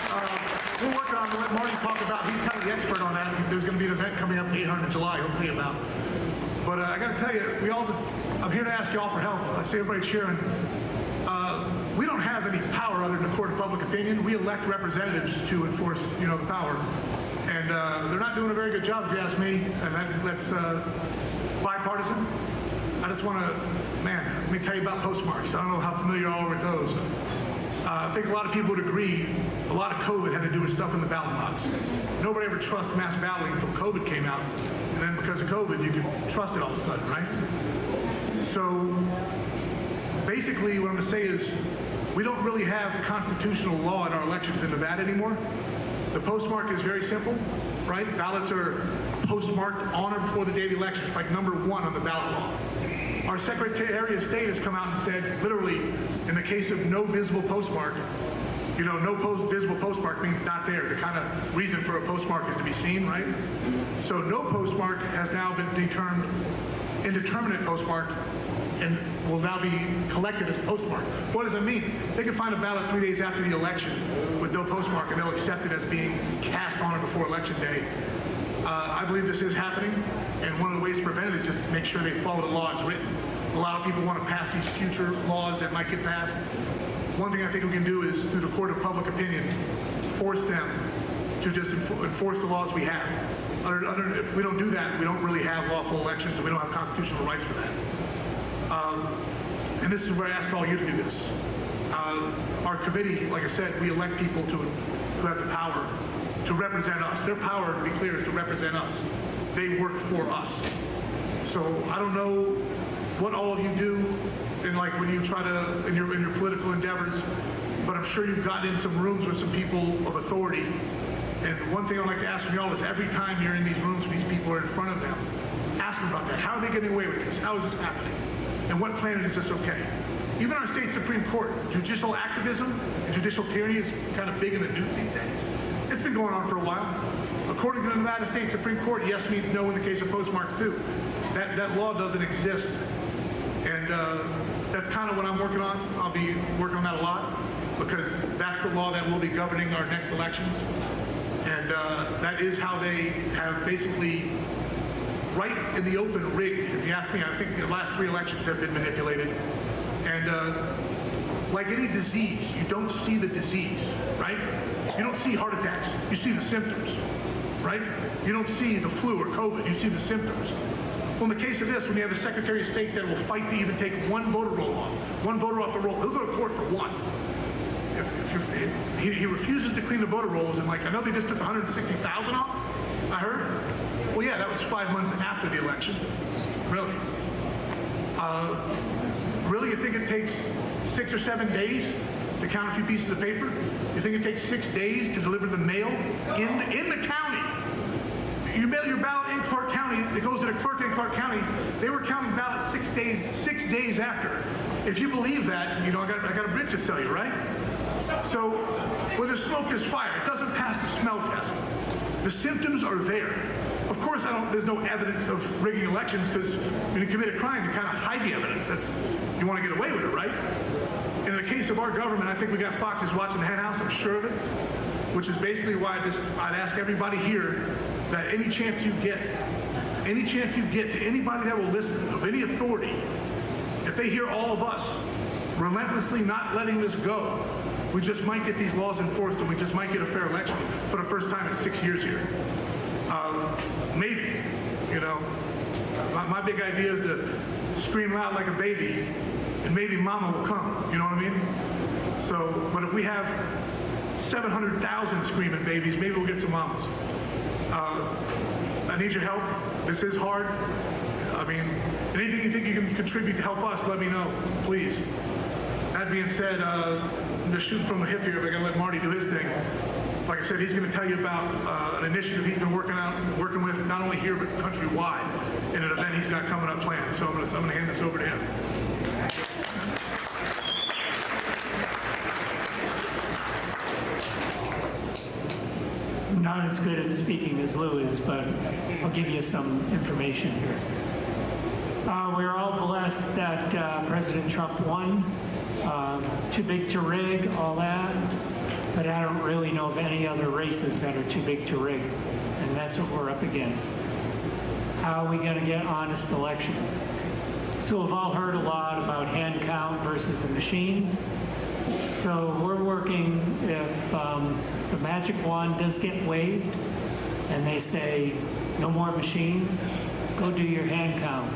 We're working on to let Marty talk about, he's kind of the expert on that. There's going to be an event coming up 800 in July, he'll tell you about. But I got to tell you, I'm here to ask you all for help. I see everybody cheering. We don't have any power other than the court of public opinion. We elect representatives to enforce, the power. And they're not doing a very good job, if you ask me. And that's bipartisan. I just want to, let me tell you about postmarks. I don't know how familiar you all are with those. I think a lot of people would agree a lot of COVID had to do with stuff in the ballot box. Nobody ever trusted mass balloting until COVID came out. And then because of COVID, you could trust it all of a sudden, right? So basically what I'm going to say is we don't really have constitutional law in our elections in Nevada anymore. The postmark is very simple, right? Ballots are postmarked on or before the day of the election. It's like number 1 on the ballot law. Our Secretary of State has come out and said, literally, in the case of no visible postmark, no visible postmark means not there. The kind of reason for a postmark is to be seen, right? So no postmark has now been determined indeterminate postmark and will now be collected as postmark. What does it mean? They can find a ballot 3 days after the election with no postmark and they'll accept it as being cast on or before election day. I believe this is happening, and one of the ways to prevent it is just make sure they follow the law as written. A lot of people want to pass these future laws that might get passed. One thing I think we can do is, through the court of public opinion, force them to just enforce the laws we have. If we don't do that, we don't really have lawful elections, and we don't have constitutional rights for that. And this is where I ask all you to do this. Our committee, like I said, we elect people who have the power to represent us. Their power, to be clear, is to represent us. They work for us. So I don't know what all of you do in like when you try to, in your political endeavors, but I'm sure you've gotten in some rooms with some people of authority. And one thing I'd like to ask from y'all is every time you're in these rooms with these people or in front of them, ask them about that. How are they getting away with this? How is this happening? And what planet is this okay? Even our state Supreme Court, judicial activism and judicial tyranny is kind of big in the news these days. It's been going on for a while. According to the Nevada State Supreme Court, yes means no in the case of postmarks too. That law doesn't exist. And that's kind of what I'm working on. I'll be working on that a lot because that's the law that will be governing our next elections. And that is how they have basically, right in the open, rigged. If you ask me, I think the last 3 elections have been manipulated. And like any disease, you don't see the disease, right? You don't see heart attacks, you see the symptoms, right? You don't see the flu or COVID, you see the symptoms. Well, in the case of this, when you have a Secretary of State that will fight to even take one voter roll off, one voter off the roll, he'll go to court for one. He refuses to clean the voter rolls, and like, I know they just took 160,000 off, I heard. Well, yeah, that was 5 months after the election. Really? Really, you think it takes 6 or 7 days to count a few pieces of paper? You think it takes 6 days to deliver the mail in the county? You mail your ballot in Clark County, it goes to the clerk in Clark County. They were counting ballots 6 days after. If you believe that, you know, I got a bridge to sell you, right? So, where there's smoke, there's fire. It doesn't pass the smell test. The symptoms are there. Of course, there's no evidence of rigging elections because when you commit a crime, you kind of hide the evidence. You want to get away with it, right? In the case of our government, I think we got foxes watching the hen house, I'm sure of it, which is basically why I'd ask everybody here that any chance you get to anybody that will listen, of any authority, if they hear all of us relentlessly not letting this go, we just might get these laws enforced and we just might get a fair election for the first time in 6 years here. Maybe, you know, my big idea is to scream loud like a baby and maybe mama will come, you know what I mean? So, but if we have 700,000 screaming babies, maybe we'll get some mamas. I need your help. This is hard. I mean, anything you think you can contribute to help us, let me know, please. That being said, I'm just shooting from the hip here, but I gotta let Marty do his thing. Like I said, he's gonna tell you about an initiative he's been working with not only here, but countrywide in an event he's got coming up planned. So I'm gonna hand this over to him. Not as good at speaking as Lou is, but I'll give you some information here. We're all blessed that President Trump won. Too big to rig, all that. But I don't really know of any other races that are too big to rig. And that's what we're up against. How are we going to get honest elections? So we've all heard a lot about hand count versus the machines. So we're working, if the magic wand does get waved and they say no more machines, go do your hand count.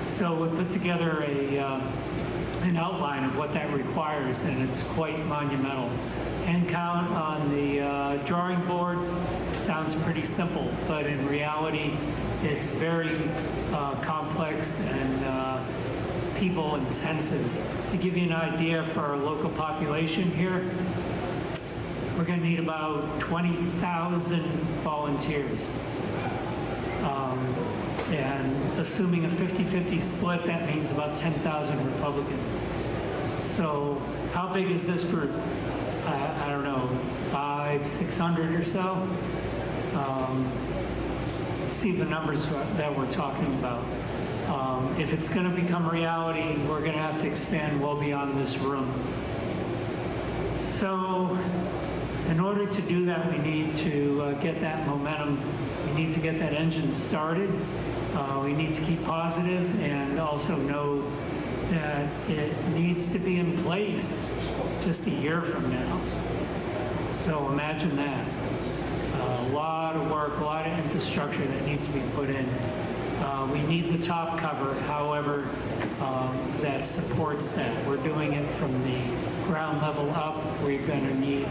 So we put together an outline of what that requires, and it's quite monumental. Hand count on the drawing board sounds pretty simple, but in reality it's very complex and people intensive. To give you an idea for our local population here, we're going to need about 20,000 volunteers. And assuming a 50-50 split, that means about 10,000 Republicans. So how big is this group? I don't know, 500, 600 or so. see the numbers that we're talking about. If it's going to become reality, we're going to have to expand well beyond this room. So in order to do that, we need to get that momentum. We need to get that engine started. We need to keep positive and also know that it needs to be in place just a year from now. So imagine that. A lot of work, a lot of infrastructure that needs to be put in. We need the top cover, however, that supports that. We're doing it from the ground level up. We're going to need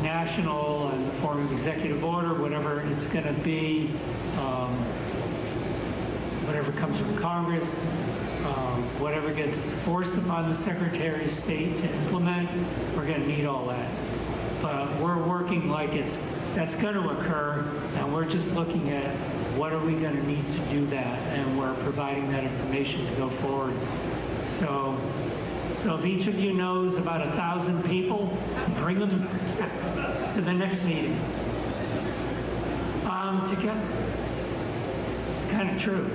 national in the form of executive order, whatever it's going to be, whatever comes from Congress, whatever gets forced upon the Secretary of State to implement, we're going to need all that. But we're working like that's going to occur, and we're just looking at what are we going to need to do that, and we're providing that information to go forward. So if each of you knows about 1,000 people, bring them to the next meeting. It's kind of true.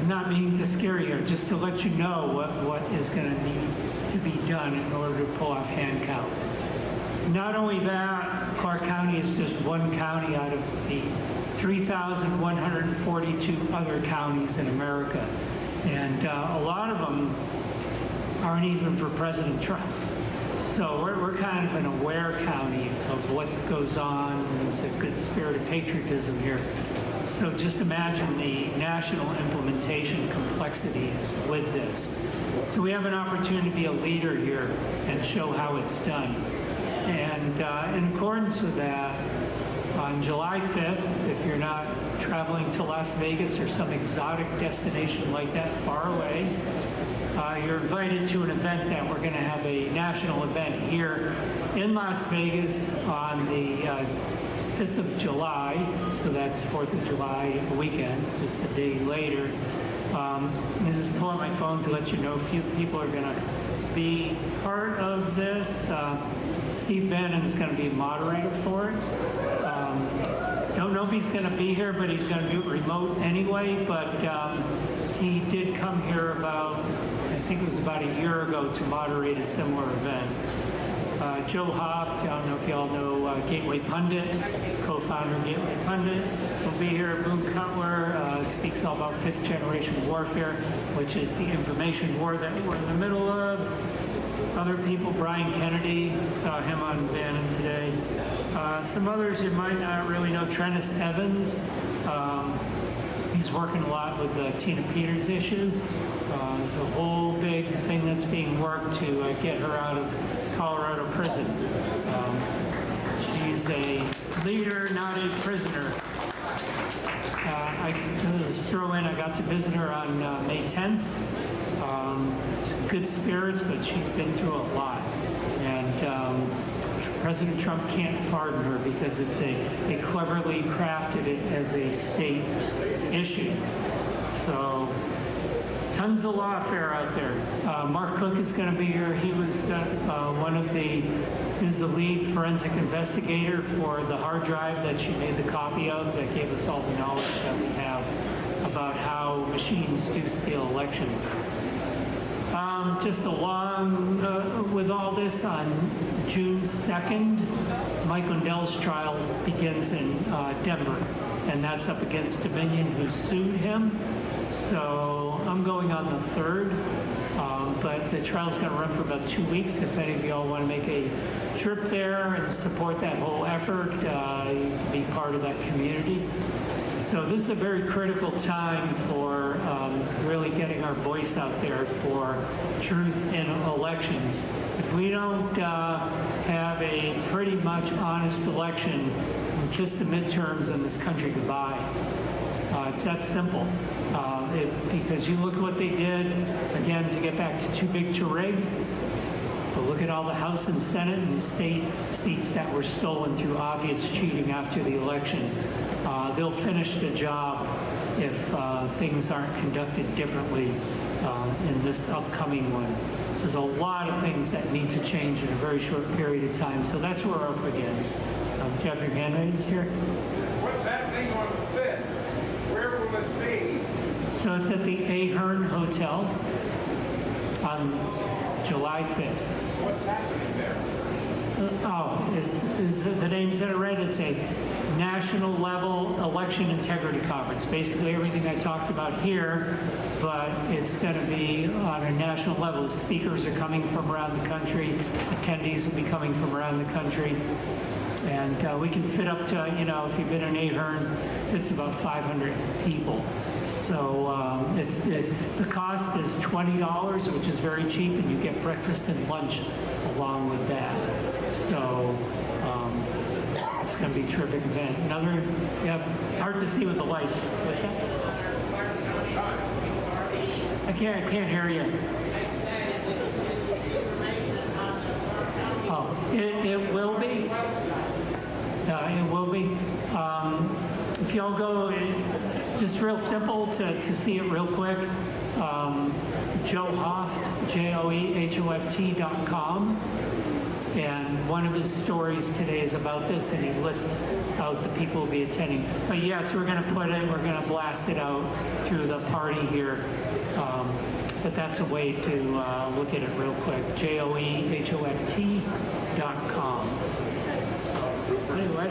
Not meaning to scare you, just to let you know what is going to need to be done in order to pull off hand count. Not only that, Clark County is just one county out of the 3,142 other counties in America. And a lot of them aren't even for President Trump. So we're kind of an aware county of what goes on. There's a good spirit of patriotism here. So just imagine the national implementation complexities with this. So we have an opportunity to be a leader here and show how it's done. And in accordance with that, on July 5th, if you're not traveling to Las Vegas or some exotic destination like that far away, you're invited to an event that we're going to have a national event here in Las Vegas on the 5th of July, so that's 4th of July weekend, just a day later. This is pulling my phone to let you know a few people are going to be part of this. Steve Bannon is going to be a moderator for it. Don't know if he's going to be here, but he's going to do it remote anyway. But he did come here about, I think it was about a year ago, to moderate a similar event. Joe Hoft, I don't know if y'all know Gateway Pundit, co-founder of Gateway Pundit, will be here. Boone Cutler speaks all about fifth generation warfare, which is the information war that we're in the middle of. Other people, Brian Kennedy, saw him on Bannon today. Some others you might not really know, Trennis Evans. He's working a lot with the Tina Peters issue. There's a whole big thing that's being worked to get her out of Colorado prison. She's a leader, not a prisoner. I just throw in, I got to visit her on May 10th. She's in good spirits, but she's been through a lot. And President Trump can't pardon her because they cleverly crafted it as a state issue. So tons of lawfare out there. Mark Cook is going to be here. He was he was the lead forensic investigator for the hard drive that she made the copy of that gave us all the knowledge that we have about how machines do steal elections. Just along with all this, on June 2nd, Mike Lindell's trial begins in Denver, and that's up against Dominion, who sued him. So I'm going on the 3rd, but the trial's going to run for about 2 weeks. If any of y'all want to make a trip there and support that whole effort, you can be part of that community. So this is a very critical time for really getting our voice out there for truth in elections. If we don't have a pretty much honest election and kiss the midterms in this country goodbye, it's that simple. Because you look at what they did, again, to get back to too big to rig, but look at all the House and Senate and state seats that were stolen through obvious cheating after the election. They'll finish the job if things aren't conducted differently in this upcoming one. So there's a lot of things that need to change in a very short period of time. So that's what we're up against. you have your hand raised here? What's happening on the 5th? Where will it be? So it's at the Ahern Hotel on July 5th. What's happening there? It's the names that are read. It's a national level election integrity conference. Basically everything I talked about here, but it's going to be on a national level. Speakers are coming from around the country. Attendees will be coming from around the country. And we can fit up to, if you've been in Ahern, fits about 500 people. So the cost is $20, which is very cheap, and you get breakfast and lunch along with that. So it's going to be a terrific event. Hard to see with the lights. What's that? I can't hear you. Oh, it will be. It will be. If y'all go, just real simple to see it real quick. Joe Hoft, JOEHOFT.com. And one of his stories today is about this, and he lists out the people who will be attending. But yes, we're going to blast it out through the party here. But that's a way to look at it real quick. JOEHOFT.com. So anyway,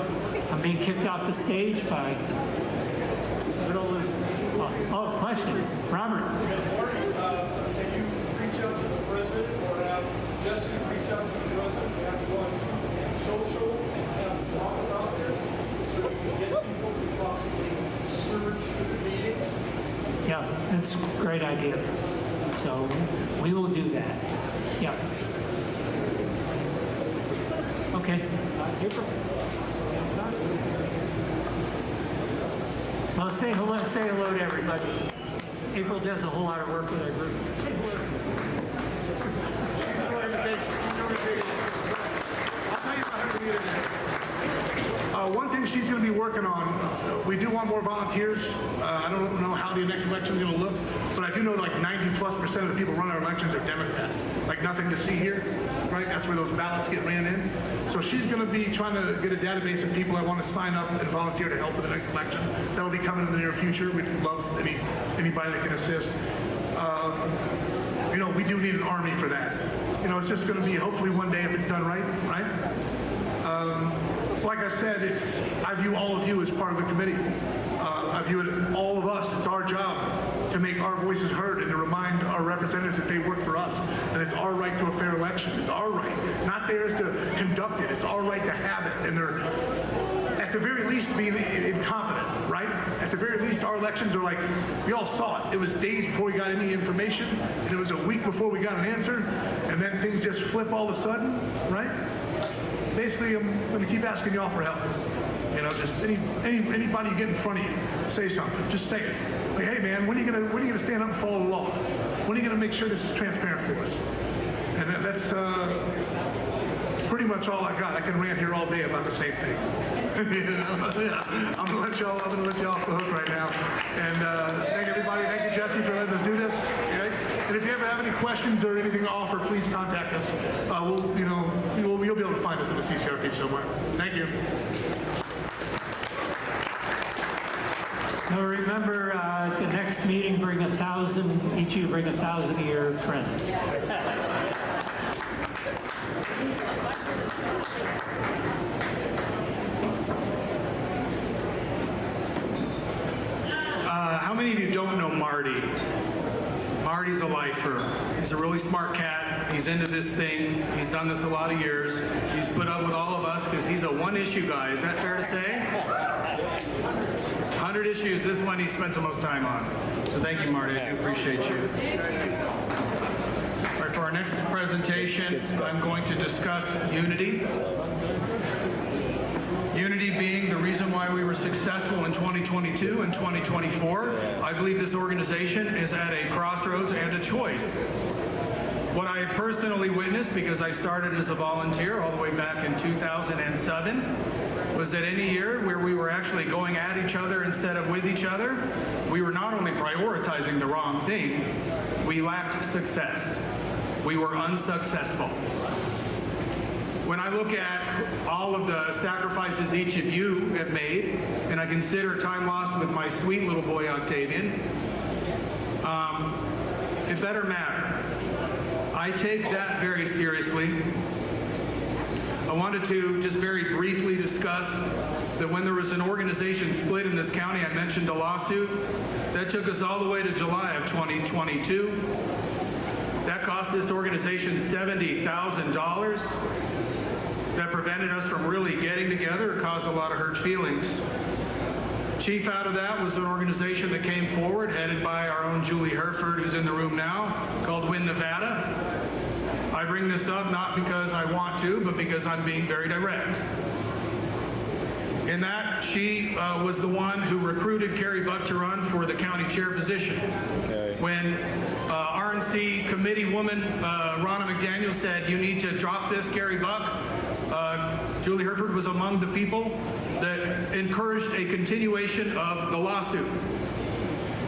I'm being kicked off the stage by question. Robert. Can you reach out to the president or have Jesse reach out to the president and have one social and have talk about this so we can get people to possibly surge to the meeting? Yeah, that's a great idea. So we will do that. Yeah. Okay. April. Well, say hello to everybody. April does a whole lot of work with our group. She's an organization. I'll tell you about her today. One thing she's going to be working on, we do want more volunteers. I don't know how the next election is going to look, but I do know that like 90+% of the people running our elections are Democrats. Like nothing to see here, right? That's where those ballots get ran in. So she's going to be trying to get a database of people that want to sign up and volunteer to help for the next election. That'll be coming in the near future. We'd love anybody that can assist. We do need an army for that. It's just going to be hopefully one day if it's done right? Like I said, I view all of you as part of the committee. I view it all of us. It's our job to make our voices heard and to remind our representatives that they work for us, that it's our right to a fair election. It's our right, not theirs to conduct it. It's our right to have it. And they're, at the very least, being incompetent, right? At the very least, our elections are like, we all saw it. It was days before we got any information, and it was a week before we got an answer, and then things just flip all of a sudden, right? Basically, I'm going to keep asking y'all for help. Just anybody you get in front of you, say something. Just say it. Like, hey man, when are you gonna stand up and follow the law? When are you gonna make sure this is transparent for us? And that's pretty much all I got. I can rant here all day about the same thing. Yeah. I'm gonna let y'all off the hook right now. And thank everybody. Thank you, Jesse, for letting us do this. Okay? And if you ever have any questions or anything to offer, please contact us. You'll be able to find us at the CCRP somewhere. Thank you. So remember, at the next meeting, bring 1,000, each of you bring 1,000 of your friends. How many of you don't know Marty? Marty's a lifer. He's a really smart cat. He's into this thing. He's done this a lot of years. He's put up with all of us because he's a one-issue guy. Is that fair to say? 100 issues. This one he spends the most time on. So thank you, Marty. I do appreciate you. All right, for our next presentation, I'm going to discuss unity. Unity being the reason why we were successful in 2022 and 2024. I believe this organization is at a crossroads and a choice. What I personally witnessed, because I started as a volunteer all the way back in 2007, was that any year where we were actually going at each other instead of with each other, we were not only prioritizing the wrong thing, we lacked success. We were unsuccessful. when I look at all of the sacrifices each of you have made, and I consider time lost with my sweet little boy Octavian, it better matter. I take that very seriously. I wanted to just very briefly discuss that when there was an organization split in this county, I mentioned a lawsuit that took us all the way to July of 2022. That cost this organization $70,000. That prevented us from really getting together. It caused a lot of hurt feelings. Chief out of that was an organization that came forward, headed by our own Julie Herford, who's in the room now, called Win Nevada. I bring this up not because I want to, but because I'm being very direct. In that, she was the one who recruited Carrie Buck to run for the county chair position. When RNC committee woman Ronna McDaniel said, "You need to drop this, Carrie Buck," Julie Herford was among the people that encouraged a continuation of the lawsuit.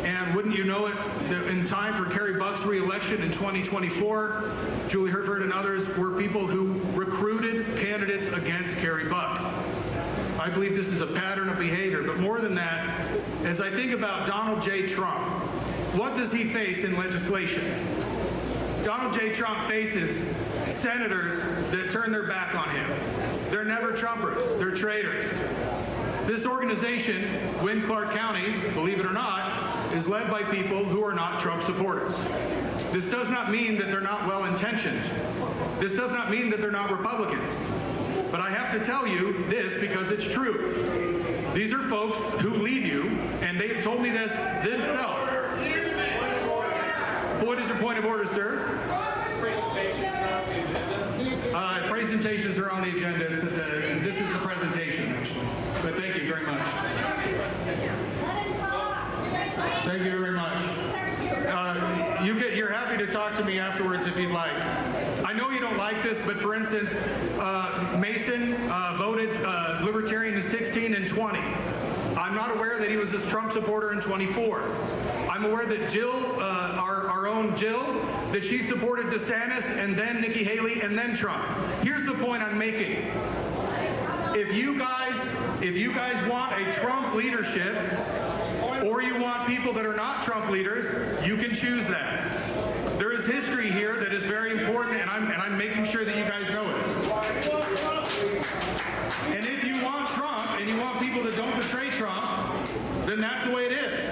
And wouldn't you know it, that in time for Carrie Buck's re-election in 2024, Julie Herford and others were people who recruited candidates against Carrie Buck. I believe this is a pattern of behavior, but more than that, as I think about Donald J. Trump, what does he face in legislation? Donald J. Trump faces senators that turn their back on him. They're never Trumpers, they're traitors. This organization, Win Clark County, believe it or not, is led by people who are not Trump supporters. This does not mean that they're not well-intentioned. This does not mean that they're not Republicans. But I have to tell you this because it's true. These are folks who lead you, and they've told me this themselves. What is your point of order, sir? Presentations are on the agenda. This is the presentation, actually. But thank you very much. Thank you very much. You're happy to talk to me afterwards if you'd like. I know you don't like this, but for instance, Mason voted Libertarian in 16 and 20. I'm not aware that he was a Trump supporter in 24. I'm aware that Jill, our own Jill, that she supported DeSantis and then Nikki Haley and then Trump. Here's the point I'm making. If you guys want a Trump leadership, or you want people that are not Trump leaders, you can choose that. There is history here that is very important, and I'm making sure that you guys know it. And if you want Trump, and you want people that don't betray Trump, then that's the way it is.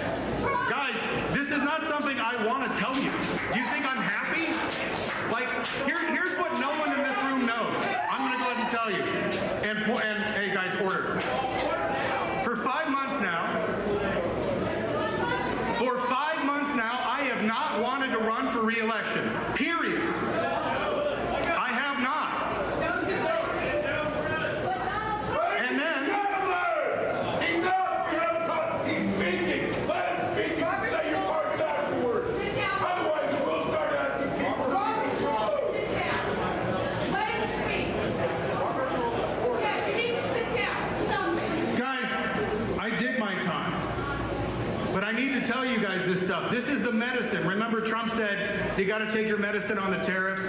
Guys, this is not something I want to tell you. Do you think I'm happy? Like, here's what no one in this room knows. I'm going to go ahead and tell you. And hey, guys, order. For 5 months now, I have not wanted to run for re-election. Period. I have not. And then, He's speaking. Let him speak. You can say your parts afterwards. Otherwise, you will start asking people. Sit down. Let him speak. Okay, you need to sit down. Stop it. guys, I did my time. But I need to tell you guys this stuff. This is the medicine. Remember, Trump said, you got to take your medicine on the tariffs.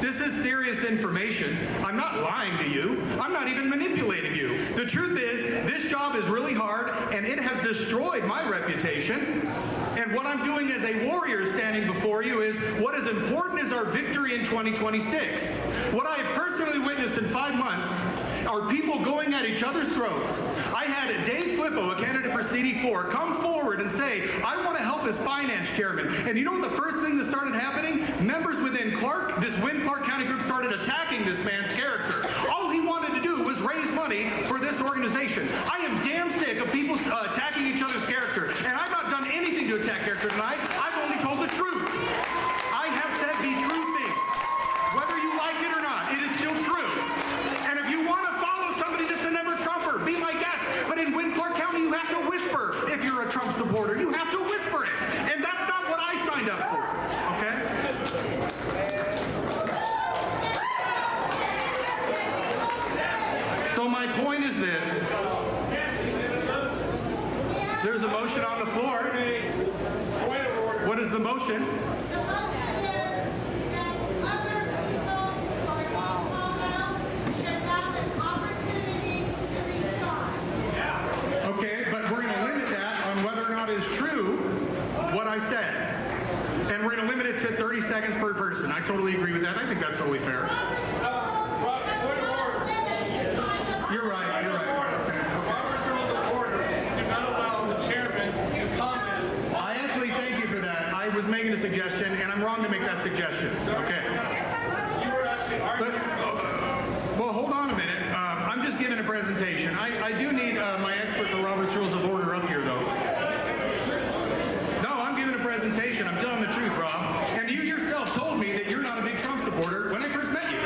This is serious information. I'm not lying to you. I'm not even manipulating you. The truth is, this job is really hard, and it has destroyed my reputation. And what I'm doing as a warrior standing before you is what is important is our victory in 2026. What I have personally witnessed in 5 months are people going at each other's throats. I had Dave Whipple, a candidate for CD4, come forward and say, I want to help as finance chairman. And you know what the first thing that started happening? Members within Clark, this Win Clark County group, started attacking this man's character. All he wanted to do was raise money for this organization. I am damn sick of people attacking each other's character. And I've not done anything to attack character tonight. I've only told the truth. I have said the true things. Whether you like it or not, it is still true. And if you want to follow somebody that's a never Trumper, be my guest. But in Win Clark County, you have to whisper if you're a Trump supporter. You have to whisper it. And that's not what I signed up for. Okay? So my point is this. There's a motion on the floor. What is the motion? And we're going to limit it to 30 seconds per person. I totally agree with that. I think that's totally fair. Rockin, point of order. You're right. You're right. Okay. Robert's rules of order do not allow the chairman to comment. I actually thank you for that. I was making a suggestion, and I'm wrong to make that suggestion. Okay. You were actually arguing. Well, hold on a minute. I'm just giving a presentation. I do need my expert for Robert's Rules of Order up here, though. No, I'm giving a presentation. I'm telling the truth, Rob. And you yourself told me that you're not a big Trump supporter when I first met you.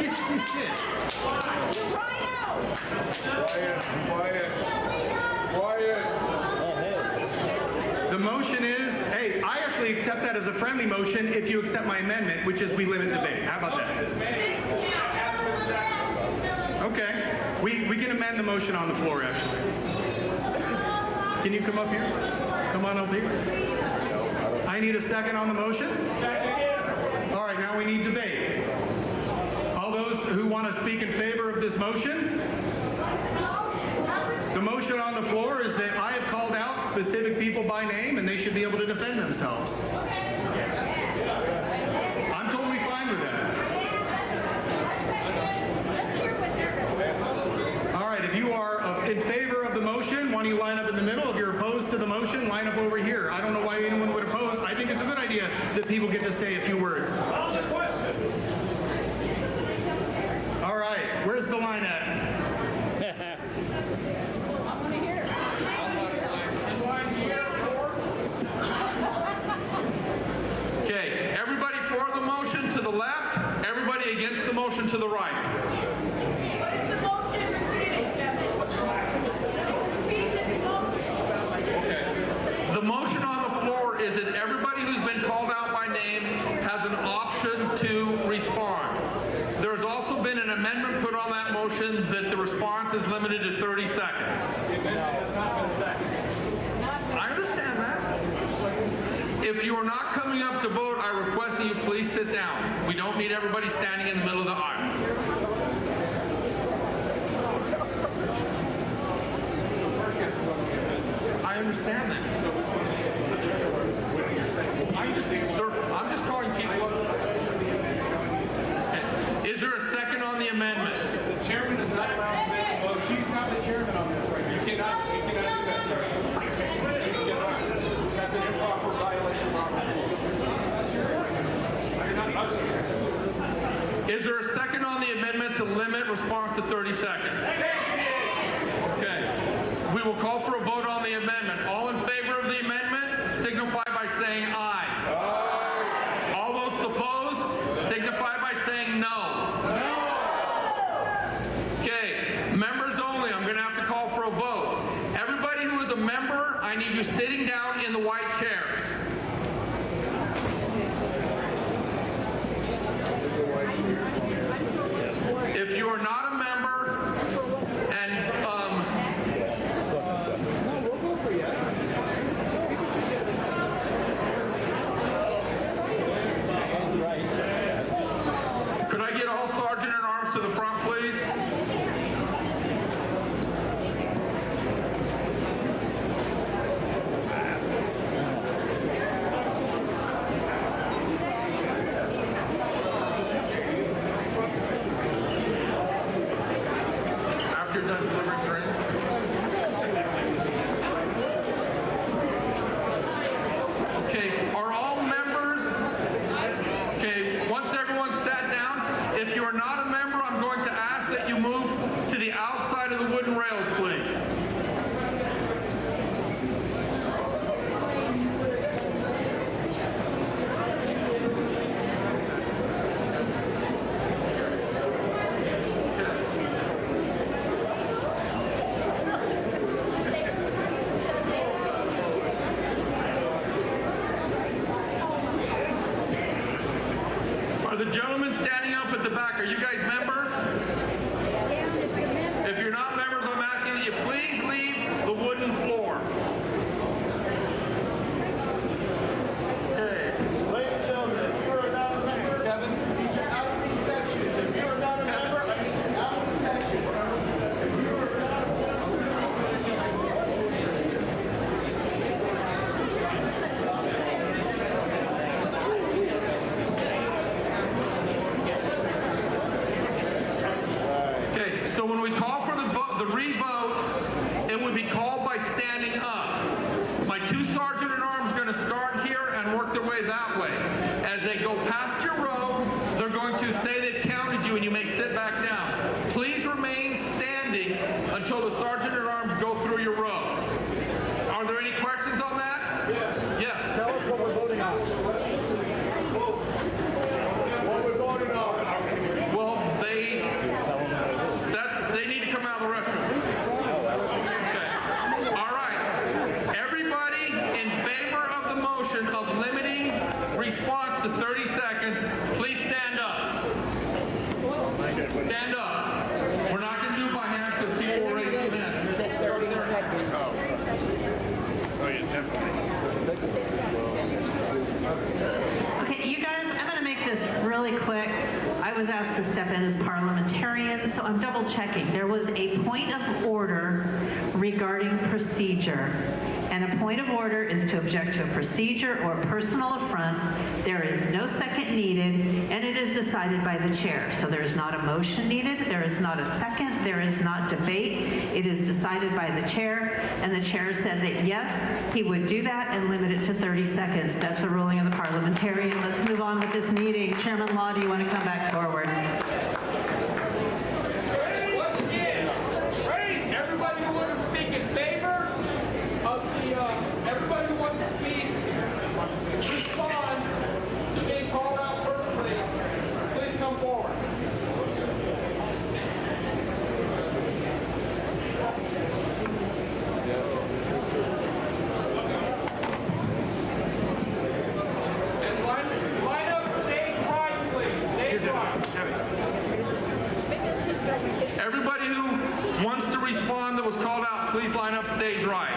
You did. Quiet. The motion is, hey, I actually accept that as a friendly motion if you accept my amendment, which is we limit debate. How about that? Okay. We can amend the motion on the floor, actually. Can you come up here? Come on up here. I need a second on the motion. All right, now we need debate. All those who want to speak in favor of this motion? The motion on the floor is that I have called out specific people by name and they should be able to defend themselves. I'm totally fine with that. All right, if you are in favor of the motion, why don't you line up in the middle? If you're opposed to the motion, line up over here. I don't know why anyone would oppose. I think it's a good idea that people get to say a few words. All right, where's the line at? Okay, everybody for the motion to the left, everybody against the motion to the right. What is the motion repeating, Kevin? Repeat the motion. Okay. The motion on the floor is that everybody who's been called out by name has an option to respond. There's also been an amendment put on that motion that the response is limited to 30 seconds. I understand that. If you are not coming up to vote, I request that you please sit down. We don't need everybody standing in the middle of the aisle. I understand that. I'm just calling people up. Okay. Is there a second on the amendment? The chairman is not allowed to make a motion. She's not the chairman on this right now. You cannot do that, sir. That's an improper violation of Robert's rules. Is there a second on the amendment to limit response to 30 seconds? Okay. We will call for a vote on the amendment. All in favor of the amendment, signify by saying aye. Aye. All those opposed, signify by saying no. No. Okay. Members only. I'm going to have to call for a vote. Everybody who is a member, I need you sitting down in the white chairs. If you are not a member and So when we call for the vote, the re-vote, it would be called by standing up. My two sergeant-at-arms are going to start here and work their way that way. As they go past your row, they're going to say they've counted you and you may sit back down. Please remain standing until the sergeant-at-arms go through your row. Are there any questions on that? Yes. Tell us what we're voting on. What we're voting on. Well, they need to come out of the restroom. Okay. All right. Everybody in favor of the motion of limiting response to 30 seconds, please stand up. Stand up. We're not going to do it by hands because people will raise their hands. Okay, you guys, I'm going to make this really quick. I was asked to step in as parliamentarian, so I'm double checking. There was a point of order regarding procedure. And a point of order is to object to a procedure or personal affront. There is no second needed, and it is decided by the chair. So there is not a motion needed, there is not a second, there is not debate. It is decided by the chair, and the chair said that yes, he would do that and limit it to 30 seconds. That's the ruling of the parliamentarian. Let's move on with this meeting. Chairman Law, do you want to come back forward? Everybody who wants to speak in favor of the, everybody who wants to speak, respond to being called out personally, please come forward. And line up stage right, please. Stage right. Everybody who wants to respond that was called out, please line up stage right.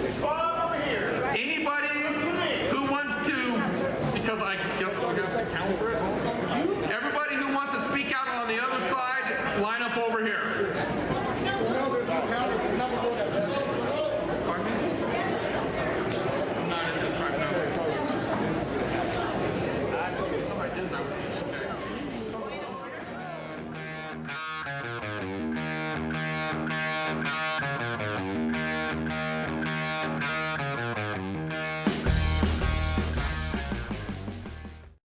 Respond over here. Anybody who wants to, because I guess we're going to have to counter it.